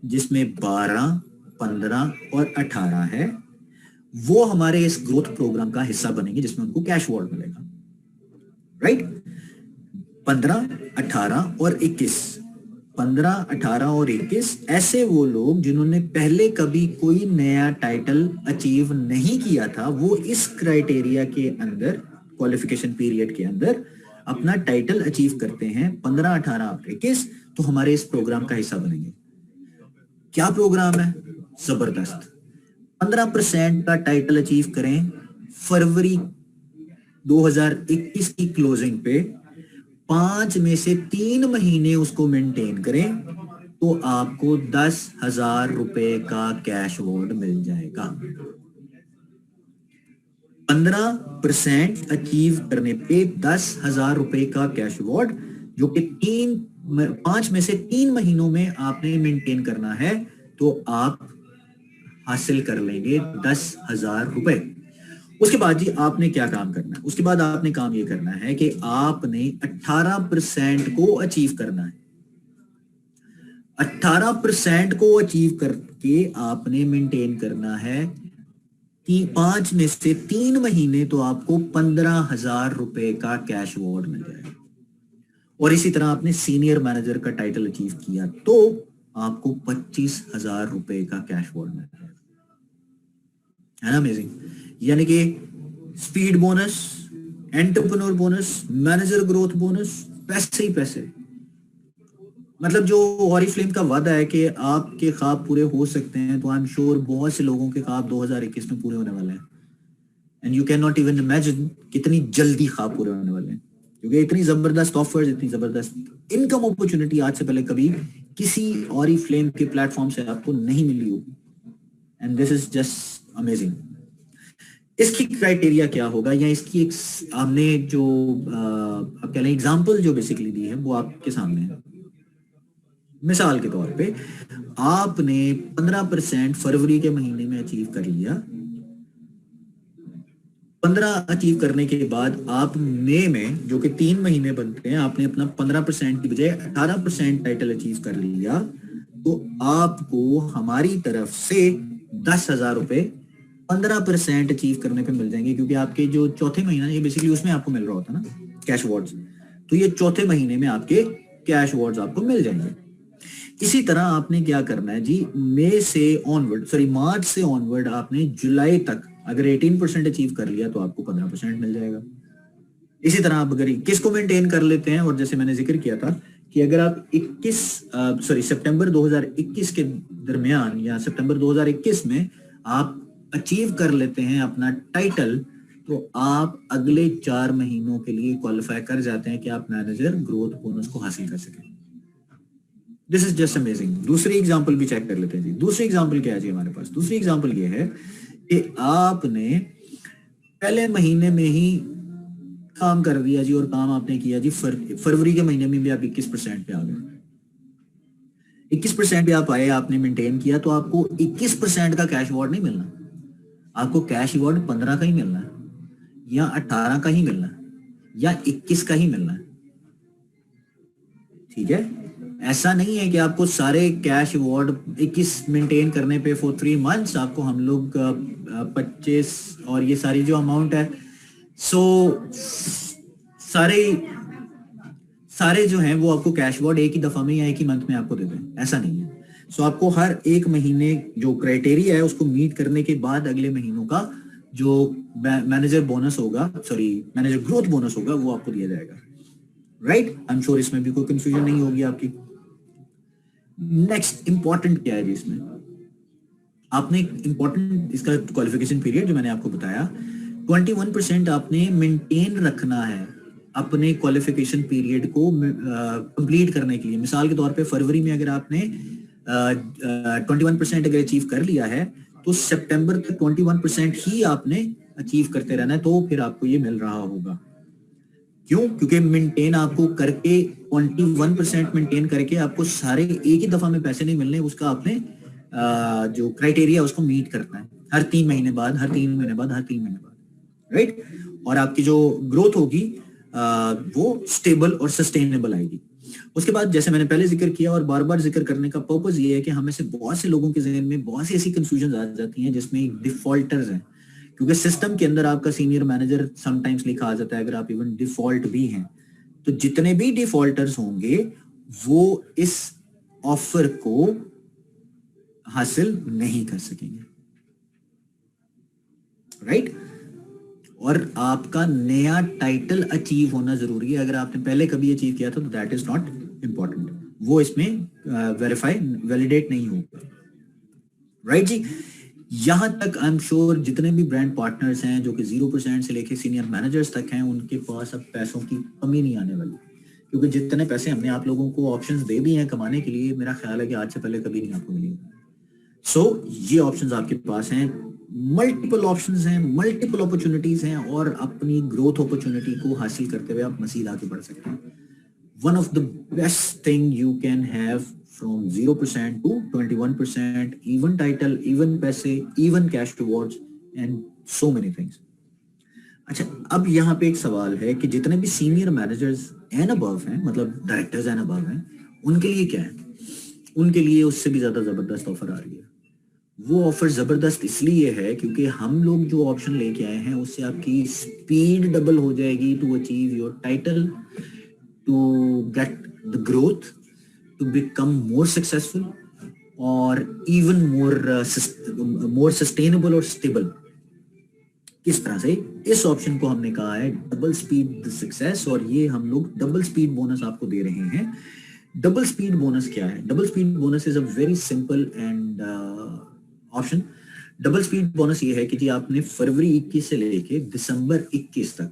जिसमें 12, 15 और 18 है, वो हमारे इस ग्रोथ प्रोग्राम का हिस्सा बनेंगे, जिसमें उनको कैश अवार्ड मिलेगा। राइट? 15, 18 और 21, 15, 18 और 21 ऐसे वो लोग जिन्होंने पहले कभी कोई नया टाइटल अचीव नहीं किया था, वो इस क्राइटेरिया के अंदर, क्वालिफिकेशन पीरियड के अंदर अपना टाइटल अचीव करते हैं 15, 18 और 21, तो हमारे इस प्रोग्राम का हिस्सा बनेंगे। क्या प्रोग्राम है? जबरदस्त। 15% का टाइटल अचीव करें फरवरी 2021 की क्लोजिंग पे, 5 में से 3 महीने उसको मेंटेन करें, तो आपको 10,000 रुपए का कैश अवार्ड मिल जाएगा। 15% अचीव करने पे 10,000 रुपए का कैश अवार्ड, जो कि 5 में से 3 महीनों में आपने मेंटेन करना है, तो आप हासिल कर लेंगे 10,000 रुपए। उसके बाद जी आपने क्या काम करना है? उसके बाद आपने काम ये करना है कि आपने 18% को अचीव करना है। 18% को अचीव करके आपने मेंटेन करना है कि 5 में से 3 महीने, तो आपको 15,000 रुपए का कैश अवार्ड मिल जाएगा। और इसी तरह आपने सीनियर मैनेजर का टाइटल अचीव किया तो आपको 25,000 रुपए का कैश अवार्ड मिल जाएगा। है ना अमेजिंग? यानी कि speed bonus, entrepreneur bonus, manager growth bonus, पैसे ही पैसे। मतलब जो ऑरिफ्लेम का वादा है कि आपके ख्वाब पूरे हो सकते हैं, तो आई एम श्योर बहुत से लोगों के ख्वाब 2021 में पूरे होने वाले हैं। And you can not even imagine कितनी जल्दी ख्वाब पूरे होने वाले हैं, क्योंकि इतनी जबरदस्त ऑफर्स, इतनी जबरदस्त इनकम अपॉर्चुनिटी आज से पहले कभी किसी ऑरिफ्लेम के प्लेटफॉर्म से आपको नहीं मिली होगी। And this is just amazing. इसकी क्राइटेरिया क्या होगा, या इसकी एक हमने जो आप कह लें एग्जाम्पल जो बेसिकली दी है वो आपके सामने है। मिसाल के तौर पे आपने 15% फरवरी के महीने में अचीव कर लिया, 15 अचीव करने के बाद आप मई में, जो कि 3 महीने बनते हैं, आपने अपना 15% की बजाय 18% टाइटल अचीव कर लिया, तो आपको हमारी तरफ से 10,000 रुपए 15% अचीव करने पे मिल जाएंगे, क्योंकि आपके जो चौथे महीना, ये बेसिकली उसमें आपको मिल रहा होता है ना कैश अवार्ड्स, तो ये चौथे महीने में आपके कैश अवार्ड्स आपको मिल जाएंगे। इसी तरह आपने क्या करना है जी, मार्च से ऑनवर्ड आपने जुलाई तक अगर 18% अचीव कर लिया तो आपको 15% मिल जाएगा। इसी तरह आप अगर 21 को मेंटेन कर लेते हैं, और जैसे मैंने जिक्र किया था कि अगर आप सितंबर 2021 के दरमियान या सितंबर 2021 में आप अचीव कर लेते हैं अपना टाइटल, तो आप अगले 4 महीनों के लिए क्वालिफाई कर जाते हैं कि आप मैनेजर ग्रोथ बोनस को हासिल कर सकें। This is just amazing. दूसरी एग्जांपल भी चेक कर लेते हैं जी। दूसरी एग्जांपल क्या है जी हमारे पास? दूसरी एग्जांपल ये है कि आपने पहले महीने में ही काम कर दिया जी, और काम आपने किया जी फरवरी के महीने में भी आप 21% पे आ गए। 21% पे आप आए, आपने मेंटेन किया, तो आपको 21% का कैश अवार्ड नहीं मिलना, आपको कैश अवार्ड 15 का ही मिलना है, या 18 का ही मिलना है, या 21 का ही मिलना है। ठीक है? ऐसा नहीं है कि आपको सारे कैश अवार्ड 21 मेंटेन करने पे फॉर 3 मंथ्स आपको हम लोग 25 और ये सारी जो अमाउंट है, सो सारे जो हैं वो आपको कैश अवार्ड एक ही दफा में या एक ही मंथ में आपको दे दें, ऐसा नहीं है। सो आपको हर एक महीने जो क्राइटेरिया है उसको मीट करने के बाद अगले महीनों का जो मैनेजर बोनस होगा, मैनेजर ग्रोथ बोनस होगा, वो आपको दिया जाएगा। राइट? आई एम श्योर इसमें भी कोई कंफ्यूजन नहीं होगी आपकी। नेक्स्ट इंपॉर्टेंट क्या है जी इसमें? आपने इंपॉर्टेंट इसका क्वालिफिकेशन पीरियड जो मैंने आपको बताया 21% आपने मेंटेन रखना है अपने क्वालिफिकेशन पीरियड को कंप्लीट करने के लिए। मिसाल के तौर पे फरवरी में अगर आपने 21% अगर अचीव कर लिया है तो सितंबर तक 21% ही आपने अचीव करते रहना है, तो फिर आपको ये मिल रहा होगा। क्यों? क्योंकि मेंटेन आपको करके 21% मेंटेन करके आपको सारे एक ही दफा में पैसे नहीं मिलने, उसका आपने जो क्राइटेरिया उसको मीट करना है हर 3 महीने बाद, हर 3 महीने बाद, हर 3 महीने बाद, राइट। और आपकी जो ग्रोथ होगी वो स्टेबल और सस्टेनेबल आएगी। उसके बाद जैसे मैंने पहले जिक्र किया और बार बार जिक्र करने का पर्पस ये है कि हमें से बहुत से लोगों के जहन में बहुत सी ऐसी कंफ्यूजन आ जाती हैं जिसमें डिफॉल्टर्स हैं, क्योंकि सिस्टम के अंदर आपका सीनियर मैनेजर समटाइम्स लिखा आ जाता है अगर आप इवन डिफॉल्ट भी हैं। तो जितने भी डिफॉल्टर्स होंगे वो इस ऑफर को हासिल नहीं कर सकेंगे, राइट। और आपका नया टाइटल अचीव होना जरूरी है। अगर आपने पहले कभी अचीव किया था तो दैट इज नॉट इंपॉर्टेंट, वो इसमें वेरीफाई वैलिडेट नहीं होगा, राइट जी। यहां तक आई एम श्योर जितने भी ब्रांड पार्टनर्स हैं जो कि 0% से लेके सीनियर मैनेजर्स तक हैं, उनके पास अब पैसों की कमी नहीं आने वाली, क्योंकि जितने पैसे हमने आप लोगों को ऑप्शंस दे दिए हैं कमाने के लिए, मेरा ख्याल है कि आज से पहले कभी नहीं आपको मिलेगा। सो ये ऑप्शंस आपके पास हैं, मल्टीपल ऑप्शंस हैं, मल्टीपल अपॉर्चुनिटीज हैं, और अपनी ग्रोथ अपॉर्चुनिटी को हासिल करते हुए आप मजीद आगे बढ़ सकते हैं। One of the best thing you can have from 0% to 21%, even title, even पैसे, even cash rewards and so many things. अच्छा, अब यहाँ पे एक सवाल है कि जितने भी सीनियर मैनेजर्स एंड अबव हैं, मतलब डायरेक्टर्स एंड अबव हैं, उनके लिए क्या है? उनके लिए उससे भी ज्यादा जबरदस्त ऑफर आ रही है। वो ऑफर जबरदस्त इसलिए है क्योंकि हम लोग जो ऑप्शन लेके आए हैं उससे आपकी स्पीड डबल हो जाएगी to achieve your title, to get the growth, to become more successful or even more sustainable और stable। किस तरह से? इस ऑप्शन को हमने कहा है डबल स्पीड सक्सेस, और ये हम लोग डबल स्पीड बोनस आपको दे रहे हैं। डबल स्पीड बोनस क्या है? Double speed bonus is a very simple and option. Double speed bonus ये है कि जी आपने फरवरी 21 से लेके दिसंबर 21 तक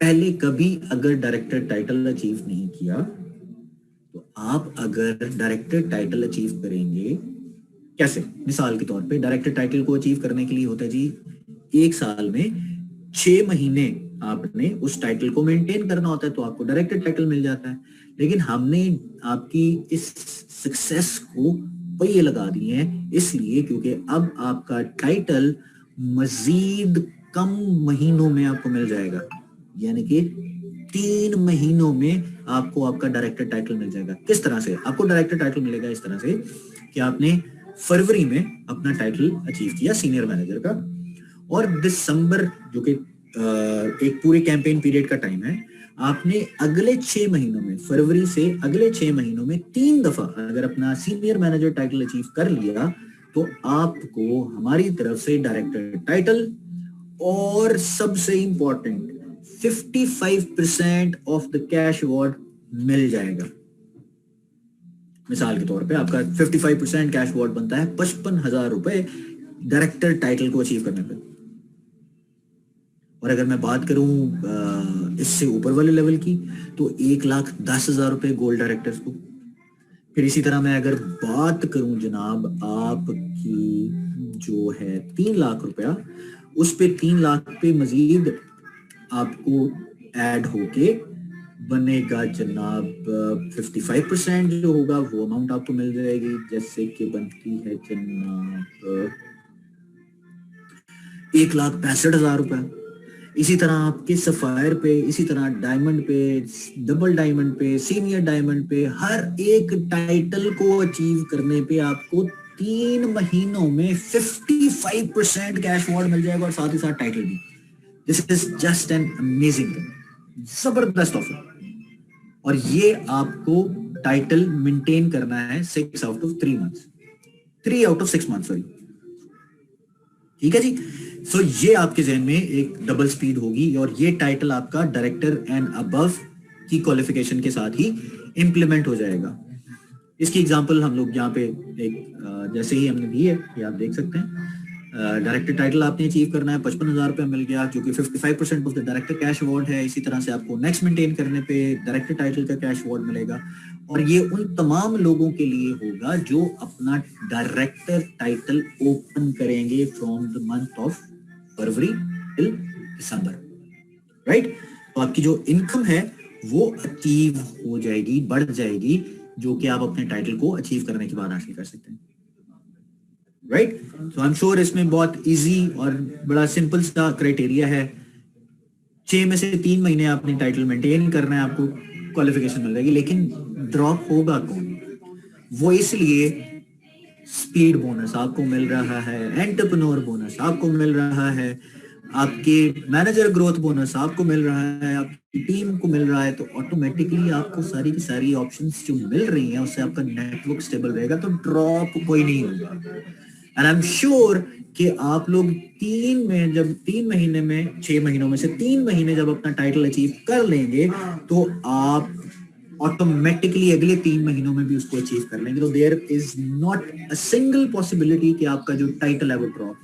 पहले कभी अगर डायरेक्टर टाइटल अचीव नहीं किया, तो आप अगर डायरेक्टर टाइटल अचीव करेंगे, कैसे? मिसाल के तौर पे डायरेक्टर टाइटल को अचीव करने के लिए होता है जी 1 साल में 6 महीने आपने उस टाइटल को मेंटेन करना होता है, तो आपको डायरेक्टर टाइटल मिल जाता है। लेकिन हमने आपकी इस सक्सेस को पहिए लगा दिए हैं, इसलिए क्योंकि अब आपका टाइटल मजीद कम महीनों में आपको मिल जाएगा, यानी कि 3 महीनों में आपको आपका डायरेक्टर टाइटल मिल जाएगा। किस तरह से आपको डायरेक्टर टाइटल मिलेगा? इस तरह से कि आपने फरवरी में अपना टाइटल अचीव किया सीनियर मैनेजर का, और दिसंबर जो कि एक पूरे कैंपेन पीरियड का टाइम है, आपने अगले 6 महीनों में, फरवरी से अगले 6 महीनों में 3 दफा अगर अपना सीनियर मैनेजर टाइटल अचीव कर लिया, तो आपको हमारी तरफ से डायरेक्टर टाइटल और सबसे important 55% of the cash award मिल जाएगा। मिसाल के तौर पे आपका 55% कैश अवार्ड बनता है 55,000 रुपए डायरेक्टर टाइटल को अचीव करने पे। और अगर मैं बात करूं इससे ऊपर वाले लेवल की, तो 1,10,000 रुपए गोल्ड डायरेक्टर्स को। फिर इसी तरह मैं अगर बात करूं जनाब आपकी जो है 3 लाख रुपया, उस पे 3 लाख पे मजीद आपको ऐड होके बनेगा जनाब 55% जो होगा वो अमाउंट आपको मिल जाएगी, जैसे कि बनती है जनाब 1,65,000 रुपए। इसी तरह आपके सफायर पे, इसी तरह डायमंड पे, डबल डायमंड पे, सीनियर डायमंड पे, हर एक टाइटल को अचीव करने पे आपको 3 महीनों में 55% कैश अवार्ड मिल जाएगा और साथ ही साथ टाइटल भी। This is just an amazing thing, जबरदस्त ऑफर। और ये आपको टाइटल मेंटेन करना है 6 out of 3 months, 3 out of 6 months, sorry, ठीक है जी। सो ये आपके जहन में एक डबल स्पीड होगी, और ये टाइटल आपका डायरेक्टर एंड अबव की क्वालिफिकेशन के साथ ही इंप्लीमेंट हो जाएगा। इसकी एग्जांपल हम लोग यहाँ पे एक जैसे ही हमने दी है, ये आप देख सकते हैं। डायरेक्टर टाइटल आपने अचीव करना है, 55,000 रुपया मिल गया, जो कि 55% of the director cash award है। इसी तरह से आपको नेक्स्ट मेंटेन करने पे डायरेक्टर टाइटल का कैश अवार्ड मिलेगा, और ये उन तमाम लोगों के लिए होगा जो अपना डायरेक्टर टाइटल ओपन करेंगे from the month of February till December, right. तो आपकी जो इनकम है वो अचीव हो जाएगी, बढ़ जाएगी, जो कि आप अपने टाइटल को अचीव करने के बाद हासिल कर सकते हैं, राइट। तो आई एम श्योर इसमें बहुत इजी और बड़ा सिंपल सा क्राइटेरिया है। 6 में से 3 महीने आपने टाइटल मेंटेन करना है, आपको क्वालिफिकेशन मिल जाएगी। लेकिन ड्रॉप होगा कौन? वो इसलिए स्पीड बोनस आपको मिल रहा है, एंटरप्रेन्योर बोनस आपको मिल रहा है, आपके मैनेजर ग्रोथ बोनस आपको मिल रहा है, आपकी टीम को मिल रहा है, तो ऑटोमेटिकली आपको सारी की सारी ऑप्शंस जो मिल रही हैं उससे आपका नेटवर्क स्टेबल रहेगा, तो ड्रॉप कोई नहीं होगा। एंड आई एम श्योर कि आप लोग 3 महीने में 6 महीनों में से 3 महीने जब अपना टाइटल अचीव कर लेंगे तो आप ऑटोमेटिकली अगले 3 महीनों में भी उसको अचीव कर लेंगे। तो there is not a single possibility कि आपका जो टाइटल है वो drop.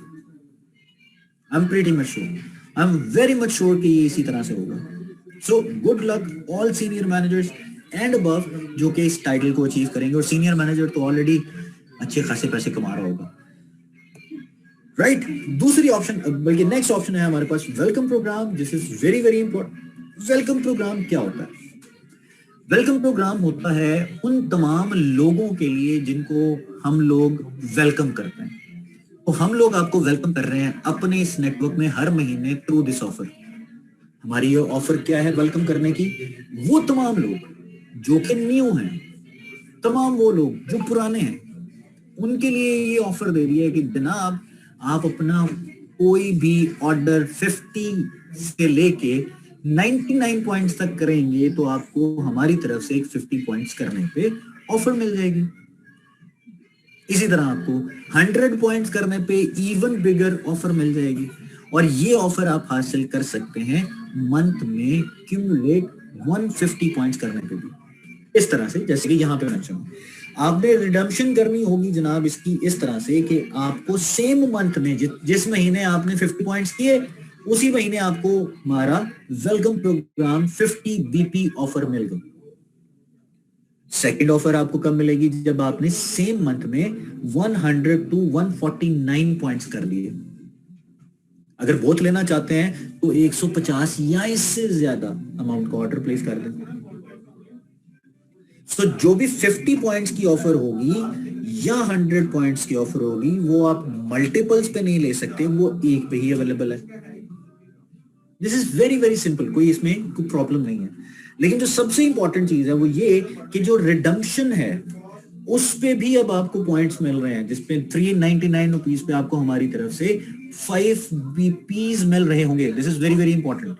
I am pretty much sure, I am very much sure कि ये इसी तरह से होगा। So good luck all senior managers and above जो कि इस टाइटल को अचीव करेंगे। और सीनियर मैनेजर तो ऑलरेडी अच्छे खासे पैसे कमा रहा होगा, राइट। दूसरी ऑप्शन, बल्कि नेक्स्ट ऑप्शन है हमारे पास welcome program. This is very very important. Welcome program क्या होता है? वेलकम प्रोग्राम होता है उन तमाम लोगों के लिए जिनको हम लोग वेलकम करते हैं। तो हम लोग आपको वेलकम कर रहे हैं अपने इस नेटवर्क में हर महीने थ्रू दिस ऑफर। हमारी ये ऑफर क्या है वेलकम करने की? वो तमाम लोग जो कि न्यू हैं, तमाम वो लोग जो पुराने हैं, उनके लिए ये ऑफर दे रही है कि जनाब आप अपना कोई भी ऑर्डर 50 से लेके 99 पॉइंट्स तक करेंगे तो आपको हमारी तरफ से एक 50 पॉइंट्स करने पे ऑफर मिल जाएगी। इसी तरह आपको 100 पॉइंट्स करने पे इवन बिगर ऑफर मिल जाएगी। और ये ऑफर आप हासिल कर सकते हैं मंथ में क्यूमुलेट 150 पॉइंट्स करने पे भी। इस तरह से, जैसे कि यहाँ पे मेंशन, आपने रिडम्पशन करनी होगी जनाब इसकी इस तरह से कि आपको सेम मंथ में जिस महीने आपने 50 पॉइंट्स किए उसी महीने आपको हमारा वेलकम प्रोग्राम 50 बीपी ऑफर मिल गई। सेकेंड ऑफर आपको कब मिलेगी? जब आपने सेम मंथ में 100 to 149 पॉइंट्स कर लिए। अगर बोथ लेना चाहते हैं तो 150 या इससे ज्यादा अमाउंट का ऑर्डर प्लेस कर दें। तो जो भी 50 पॉइंट्स की ऑफर होगी या 100 पॉइंट्स की ऑफर होगी वो आप मल्टीपल्स पे नहीं ले सकते, वो एक पे ही अवेलेबल है। This is very very simple, कोई इसमें कोई प्रॉब्लम नहीं है। लेकिन जो सबसे इंपॉर्टेंट चीज है वो ये कि जो रिडम्पशन है उस पे भी अब आपको पॉइंट्स मिल रहे हैं, जिसपे 399 रुपीज पे आपको हमारी तरफ से 5 बीपीज मिल रहे होंगे। This is very very important.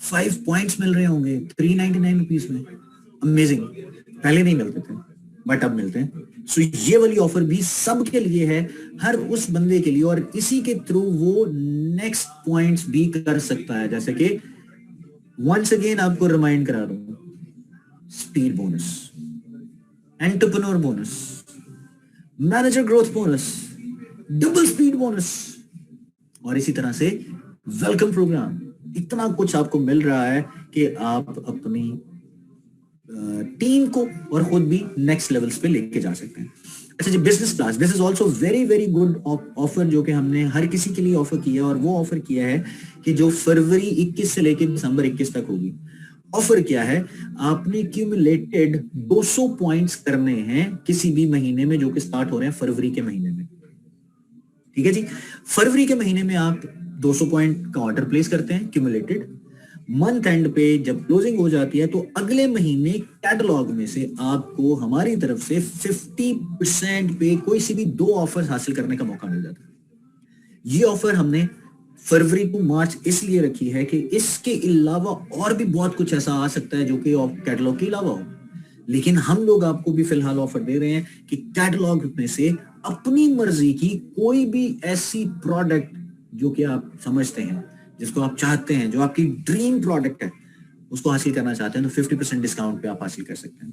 5 points मिल रहे होंगे 399 रुपीज में। अमेजिंग। पहले नहीं मिलते थे बट अब मिलते हैं। सो ये वाली ऑफर भी सबके लिए है, हर उस बंदे के लिए, और इसी के थ्रू वो नेक्स्ट पॉइंट्स भी कर सकता है। जैसे कि वंस अगेन आपको रिमाइंड करा दूं, speed bonus, entrepreneur bonus, manager growth bonus, double speed bonus, और इसी तरह से वेलकम प्रोग्राम। इतना कुछ आपको मिल रहा है कि आप अपनी टीम को और खुद भी नेक्स्ट लेवल्स पे लेके जा सकते हैं। अच्छा जी, business class, this is also very very good offer जो कि हमने हर किसी के लिए ऑफर किया, और वो ऑफर किया है कि जो फरवरी 21 से लेकर दिसंबर 21 तक होगी। ऑफर क्या है? आपने क्यूमुलेटेड 200 पॉइंट्स करने हैं किसी भी महीने में जो कि स्टार्ट हो रहे हैं फरवरी के महीने में। ठीक है जी, फरवरी के महीने में आप 200 पॉइंट का ऑर्डर प्लेस करते हैं क्यूमुलेटेड। मंथ एंड पे जब क्लोजिंग हो जाती है तो अगले महीने कैटलॉग में से आपको हमारी तरफ से 50% पे कोई सी भी 2 ऑफर्स हासिल करने का मौका मिल जाता है। ये ऑफर हमने फरवरी टू मार्च इसलिए रखी है कि इसके अलावा और भी बहुत कुछ ऐसा आ सकता है जो कि कैटलॉग के अलावा हो, लेकिन हम लोग आपको भी फिलहाल ऑफर दे रहे हैं कि कैटलॉग में से अपनी मर्जी की कोई भी ऐसी प्रोडक्ट जो कि आप समझते हैं, जिसको आप चाहते हैं, जो आपकी ड्रीम प्रोडक्ट है, उसको हासिल करना चाहते हैं तो 50% डिस्काउंट पे आप हासिल कर सकते हैं,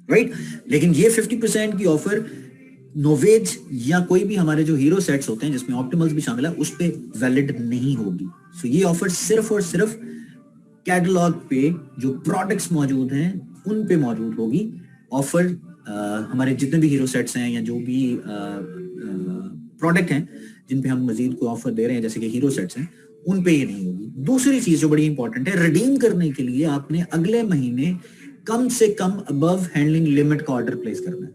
राइट। लेकिन ये 50% की ऑफर नोवेज या कोई भी हमारे जो हीरो सेट्स होते हैं जिसमें ऑप्टिमल्स भी शामिल है उस पे वैलिड नहीं होगी। सो ये ऑफर सिर्फ और सिर्फ कैटलॉग पे जो प्रोडक्ट्स मौजूद हैं उन पे मौजूद होगी। ऑफर हमारे जितने भी हीरो सेट्स हैं या जो भी प्रोडक्ट हैं जिन पे हम मजीद कोई ऑफर दे रहे हैं जैसे कि हीरो सेट्स हैं उन पे ये नहीं होगी। दूसरी चीज जो बड़ी इंपॉर्टेंट है, रिडीम करने के लिए आपने अगले महीने कम से कम अबव हैंडलिंग लिमिट का ऑर्डर प्लेस करना है।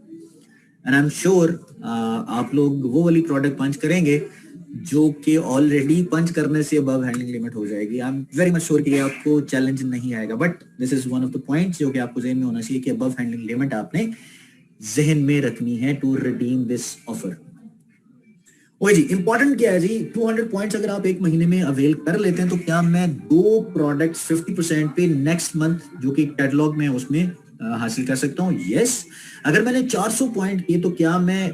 एंड आई एम श्योर आप लोग वो वाली प्रोडक्ट पंच करेंगे जो कि ऑलरेडी पंच करने से अबव हैंडलिंग लिमिट हो जाएगी। आई एम वेरी मच श्योर कि आपको चैलेंज नहीं आएगा, but this is one of the points जो कि आपको जहन में होना चाहिए कि अबव हैंडलिंग लिमिट आपने जहन में रखनी है टू रिडीम दिस ऑफर। ओए जी, इंपॉर्टेंट क्या है जी, 200 पॉइंट्स अगर आप एक महीने में अवेल कर लेते हैं तो क्या मैं 2 प्रोडक्ट्स 50% पे नेक्स्ट मंथ जो कि कैटलॉग में उसमें हासिल कर सकता हूँ? यस। अगर मैंने 400 पॉइंट किए तो क्या मैं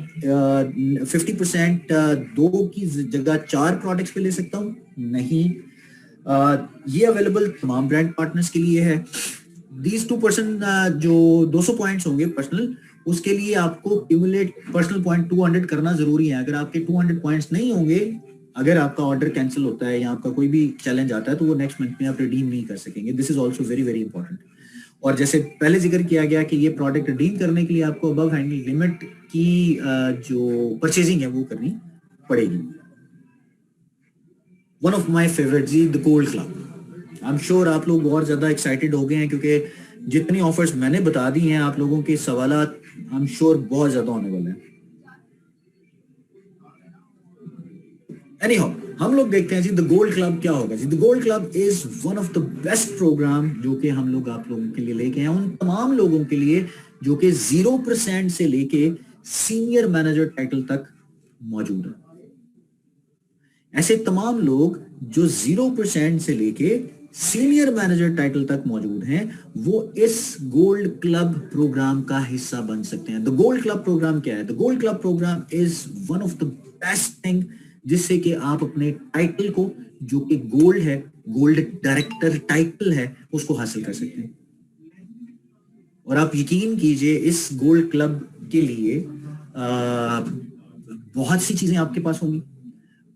50% 2 की जगह 4 प्रोडक्ट्स पे ले सकता हूँ? नहीं। ये अवेलेबल तमाम ब्रांड पार्टनर्स के लिए है। दीज 2% जो 200 पॉइंट्स होंगे पर्सनल, उसके लिए आपको क्यूमुलेट पर्सनल पॉइंट 200 करना जरूरी है। अगर आपके 200 पॉइंट्स नहीं होंगे, अगर आपका ऑर्डर कैंसिल होता है या आपका कोई भी चैलेंज आता है तो वो नेक्स्ट मंथ में आप रिडीम नहीं कर सकेंगे। This is also very very important. और जैसे पहले जिक्र किया गया कि ये प्रोडक्ट रिडीम करने के लिए आपको अबव हैंडलिंग लिमिट की जो परचेजिंग है वो करनी पड़ेगी। One of my favourite ji, the gold club. I am sure आप लोग और ज्यादा एक्साइटेड हो गए हैं क्योंकि जितनी ऑफर्स मैंने बता दी हैं आप लोगों के सवालात आई एम श्योर बहुत ज्यादा होने वाले हैं। एनीहाउ, हम लोग देखते हैं जी द गोल्ड क्लब क्या होगा जी। The gold club is one of the best program जो कि हम लोग आप लोगों के लिए लेके हैं, उन तमाम लोगों के लिए जो कि 0% से लेके सीनियर मैनेजर टाइटल तक मौजूद है। ऐसे तमाम लोग जो 0% से लेके सीनियर मैनेजर टाइटल तक मौजूद हैं वो इस गोल्ड क्लब प्रोग्राम का हिस्सा बन सकते हैं। द गोल्ड क्लब प्रोग्राम क्या है? The gold club program is one of the best thing जिससे कि आप अपने टाइटल को जो कि गोल्ड है, गोल्ड डायरेक्टर टाइटल है, उसको हासिल कर सकते हैं। और आप यकीन कीजिए इस गोल्ड क्लब के लिए बहुत सी चीजें आपके पास होंगी।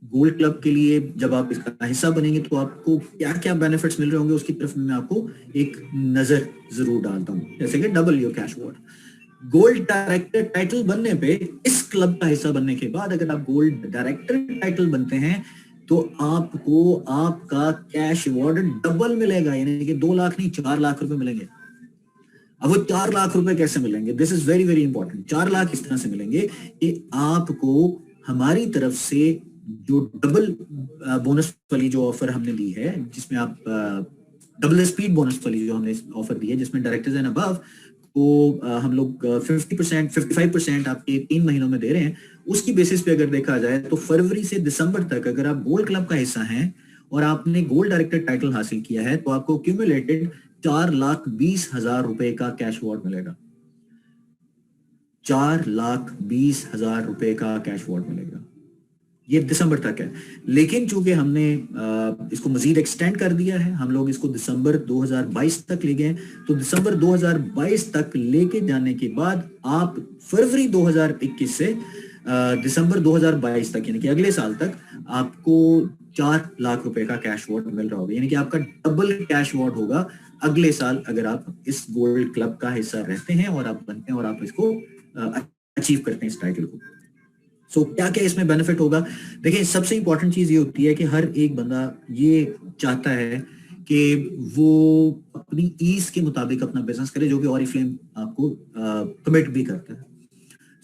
गोल्ड क्लब के लिए जब आप इसका हिस्सा बनेंगे तो आपको क्या क्या बेनिफिट्स मिल रहे होंगे उसकी तरफ मैं आपको एक नजर जरूर डालता हूँ। जैसे कि double your cash award, gold director title बनने पे, इस क्लब का हिस्सा बनने के बाद अगर आप गोल्ड डायरेक्टर टाइटल बनते हैं तो आपको आपका कैश अवार्ड डबल मिलेगा, यानी कि 2 लाख नहीं 4 लाख रुपए मिलेंगे। अब वो 4 लाख रुपए कैसे मिलेंगे? This is very very important. 4 lakh इस तरह से मिलेंगे कि आपको हमारी तरफ से जो डबल बोनस वाली जो ऑफर हमने दी है, जिसमें आप डबल स्पीड बोनस वाली जो हमने ऑफर दी है जिसमें डायरेक्टर्स एंड अबव को हम लोग 50% 55% आपके 3 महीनों में दे रहे हैं, उसकी बेसिस पे अगर देखा जाए तो फरवरी से दिसंबर तक अगर आप गोल्ड क्लब का हिस्सा हैं और आपने गोल्ड डायरेक्टर टाइटल हासिल किया है तो आपको क्यूमुलेटेड 4,20,000 रुपए का कैश अवार्ड मिलेगा। 4,20,000 रुपए का कैश अवार्ड मिलेगा। ये दिसंबर तक है, लेकिन चूंकि हमने इसको मजीद एक्सटेंड कर दिया है, हम लोग इसको दिसंबर 2022 तक ले गए, तो दिसंबर 2022 तक लेके जाने के बाद आप फरवरी 2021 से दिसंबर 2022 तक यानी कि अगले साल तक आपको 4 लाख रुपए का कैश अवार्ड मिल रहा होगा, यानी कि आपका डबल कैश अवार्ड होगा अगले साल अगर आप इस गोल्ड क्लब का हिस्सा रहते हैं और आप बनते हैं और आप इसको अचीव करते हैं इस टाइटल को। सो क्या क्या इसमें बेनिफिट होगा? देखिए, सबसे इंपॉर्टेंट चीज ये होती है कि हर एक बंदा ये चाहता है कि वो अपनी ईज के मुताबिक अपना बिजनेस करे, जो कि ऑरिफ्लेम आपको कमिट भी करता है।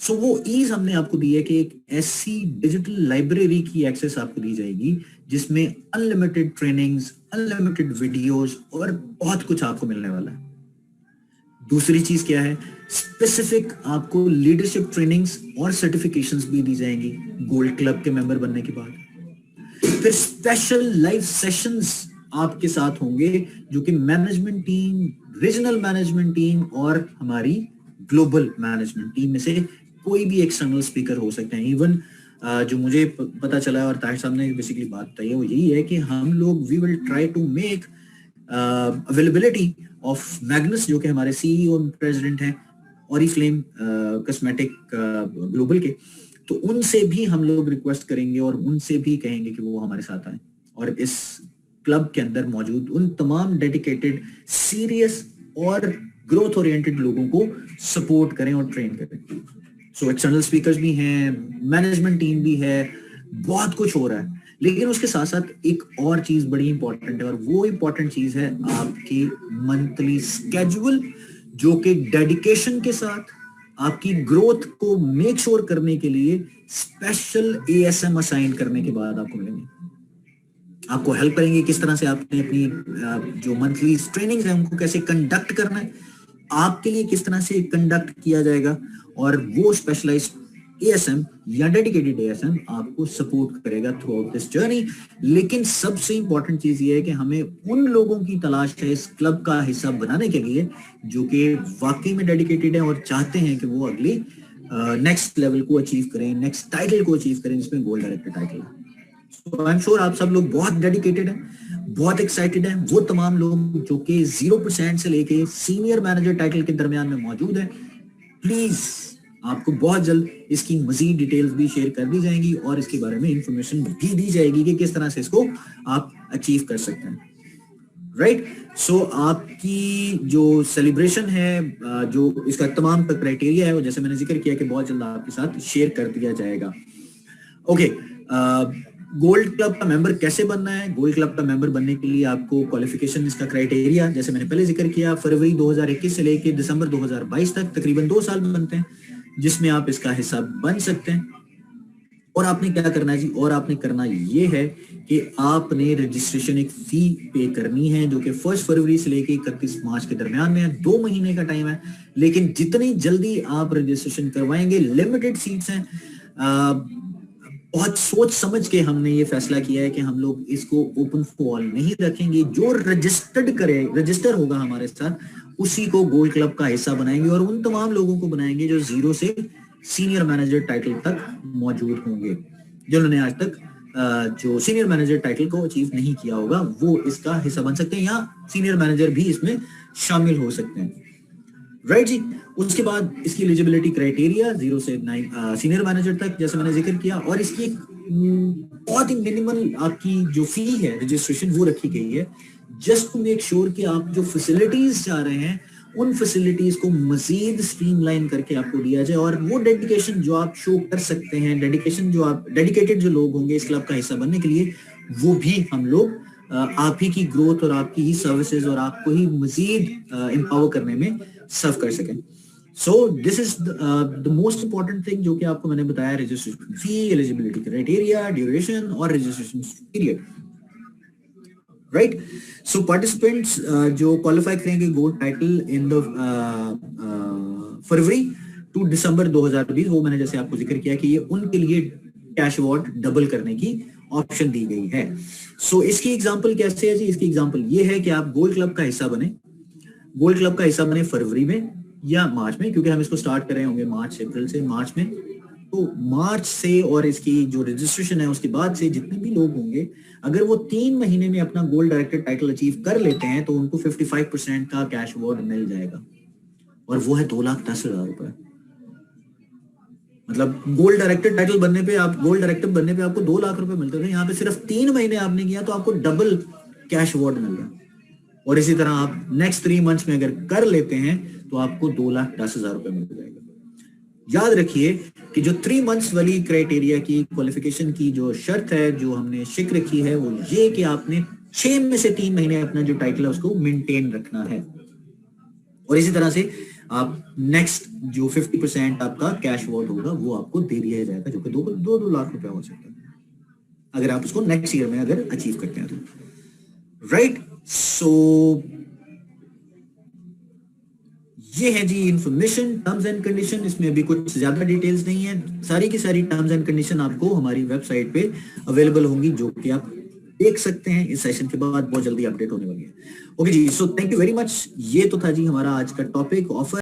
सो वो ईज हमने आपको दी है कि एक ऐसी डिजिटल लाइब्रेरी की एक्सेस आपको दी जाएगी जिसमें अनलिमिटेड ट्रेनिंग्स, अनलिमिटेड वीडियोस और बहुत कुछ आपको मिलने वाला है। दूसरी चीज क्या है? स्पेसिफिक आपको लीडरशिप ट्रेनिंग्स और सर्टिफिकेशंस भी दी जाएंगी गोल्ड क्लब के मेंबर बनने के बाद। फिर स्पेशल लाइव सेशंस आपके साथ होंगे जो कि management team, regional management team और हमारी ग्लोबल मैनेजमेंट टीम में से कोई भी एक्सटर्नल स्पीकर हो सकते हैं। इवन जो मुझे पता चला और ताहिर साहब ने बेसिकली बात बताई है वो यही है कि हम लोग we will try to make availability of Magnus जो कि हमारे सीईओ प्रेसिडेंट हैं ऑरिफ्लेम कॉस्मेटिक ग्लोबल के, तो उनसे भी हम लोग रिक्वेस्ट करेंगे और उनसे भी कहेंगे कि वो हमारे साथ आए और इस क्लब के अंदर मौजूद उन तमाम डेडिकेटेड, सीरियस और ग्रोथ ओरिएंटेड लोगों को सपोर्ट करें और ट्रेन करें। सो एक्सटर्नल स्पीकर्स भी हैं, मैनेजमेंट टीम भी है, बहुत कुछ हो रहा है। लेकिन उसके साथ साथ एक और चीज बड़ी इंपॉर्टेंट है, और वो इंपॉर्टेंट चीज है आपकी मंथली स्केड्यूल, जो कि डेडिकेशन के साथ आपकी ग्रोथ को मेक श्योर करने के लिए स्पेशल एएसएम असाइन करने के बाद आपको मिलेंगे। आपको हेल्प करेंगे किस तरह से आपने अपनी जो मंथली ट्रेनिंग्स है उनको कैसे कंडक्ट करना है, आपके लिए किस तरह से कंडक्ट किया जाएगा, और वो स्पेशलाइज्ड एएसएम या डेडिकेटेड एएसएम आपको सपोर्ट करेगा थ्रू आउट दिस जर्नी। लेकिन सबसे इंपॉर्टेंट चीज ये है कि हमें उन लोगों की तलाश है इस क्लब का हिस्सा बनाने के लिए जो कि वाकई में डेडिकेटेड है और चाहते हैं कि वो अगली नेक्स्ट लेवल को अचीव करें, नेक्स्ट टाइटल को अचीव करें, जिसमें गोल्ड डायरेक्टर टाइटल है। So, आई एम श्योर आप सब लोग बहुत डेडिकेटेड हैं, बहुत एक्साइटेड हैं। वो तमाम लोग जो कि 0% से लेके सीनियर मैनेजर टाइटल के दरमियान में मौजूद हैं, प्लीज आपको बहुत जल्द इसकी मजीद डिटेल्स भी शेयर कर दी जाएंगी और इसके बारे में इंफॉर्मेशन भी दी जाएगी कि किस तरह से इसको आप अचीव कर सकते हैं। राइट, सो आपकी जो सेलिब्रेशन है, जो इसका तमाम का क्राइटेरिया है, वो जैसे मैंने जिक्र किया कि बहुत जल्द आपके साथ शेयर कर दिया जाएगा। ओके, गोल्ड क्लब का मेंबर कैसे बनना है? गोल्ड क्लब का मेंबर बनने के लिए आपको क्वालिफिकेशन, इसका क्राइटेरिया जैसे मैंने पहले जिक्र किया, फरवरी 2021 से लेकर दिसंबर 2022 तक तकरीबन 2 साल बनते हैं, जिसमें आप इसका हिस्सा बन सकते हैं। और आपने क्या करना है जी? और आपने करना ये है कि आपने रजिस्ट्रेशन एक फी पे करनी है, जो कि 1 फरवरी से लेकर 31 मार्च के दरमियान में है, 2 महीने का टाइम है। लेकिन जितनी जल्दी आप रजिस्ट्रेशन करवाएंगे, लिमिटेड सीट्स हैं, बहुत सोच समझ के हमने ये फैसला किया है कि हम लोग इसको ओपन फॉर ऑल नहीं रखेंगे। जो रजिस्टर होगा हमारे साथ, उसी को गोल्ड क्लब का हिस्सा बनाएंगे और उन तमाम लोगों को बनाएंगे जो 0 से सीनियर मैनेजर टाइटल तक मौजूद होंगे, जिन्होंने आज तक जो सीनियर मैनेजर टाइटल को अचीव नहीं किया होगा, वो इसका हिस्सा बन सकते हैं, या सीनियर मैनेजर भी इसमें शामिल हो सकते हैं। राइट जी। उसके बाद इसकी एलिजिबिलिटी क्राइटेरिया 0 से 9 सीनियर मैनेजर तक, जैसे मैंने जिक्र किया, और इसकी बहुत ही मिनिमल आपकी जो फी है रजिस्ट्रेशन वो रखी गई है, जस्ट टू मेक श्योर कि आप जो फैसिलिटीज चाह रहे हैं उन फैसिलिटीज को मजीद स्ट्रीमलाइन करके आपको दिया जाए, और वो डेडिकेशन जो आप शो कर सकते हैं, डेडिकेशन जो आप डेडिकेटेड जो लोग होंगे इस क्लब का हिस्सा बनने के लिए, वो भी हम लोग आप ही की ग्रोथ और आपकी ही सर्विसेज और आपको ही मजीद एम्पावर करने में सर्व कर सकें। So this is the most important thing जो कि आपको मैंने बताया, registration fee, eligibility criteria, duration और registration period. Right, so participants जो क्वालिफाई करेंगे gold title in the February to December 2020, वो मैंने जैसे आपको जिक्र किया कि ये उनके लिए कैश अवार्ड डबल करने की ऑप्शन दी गई है। सो इसकी एग्जांपल कैसे है जी? इसकी एग्जांपल ये है कि आप गोल्ड क्लब का हिस्सा बने, गोल्ड क्लब का हिस्सा बने फरवरी में या मार्च में, क्योंकि हम इसको स्टार्ट कर रहे होंगे मार्च अप्रैल से, मार्च में, तो मार्च से और इसकी जो रजिस्ट्रेशन है उसके बाद से जितने भी लोग होंगे, अगर वो 3 महीने में अपना गोल्ड डायरेक्टर टाइटल अचीव कर लेते हैं तो उनको 55% का कैश अवार्ड मिल जाएगा, और वो है 2,10,000 रुपए। मतलब गोल्ड डायरेक्टर टाइटल बनने पे, आप गोल्ड डायरेक्टर बनने पे आपको 2 लाख रुपए मिलते थे, यहाँ पे सिर्फ 3 महीने आपने किया तो आपको डबल कैश अवार्ड मिल गया। और इसी तरह आप नेक्स्ट 3 मंथ्स में अगर कर लेते हैं तो आपको 2,10,000 रुपए मिल जाएगा। याद रखिए कि जो 3 मंथ्स वाली क्राइटेरिया की क्वालिफिकेशन की जो शर्त है, जो हमने शिक रखी है, वो ये कि आपने 6 में से 3 महीने अपना जो टाइटल है उसको मेंटेन रखना है, और इसी तरह से आप नेक्स्ट जो 50% आपका कैश अवार्ड होगा वो आपको दे दिया जाएगा, जो कि 2 लाख रुपए हो सकता है अगर आप उसको नेक्स्ट ईयर में अगर अचीव करते हैं तो। राइट, सो ये है जी इंफॉर्मेशन, टर्म्स एंड कंडीशन। इसमें अभी कुछ ज्यादा डिटेल्स नहीं है, सारी की सारी टर्म्स एंड कंडीशन आपको हमारी वेबसाइट पे अवेलेबल होंगी, जो कि आप देख सकते हैं। इस सेशन के बाद बहुत जल्दी अपडेट होने वाली है। Okay ji, so thank you very much. ये तो था जी हमारा आज का टॉपिक, ऑफर।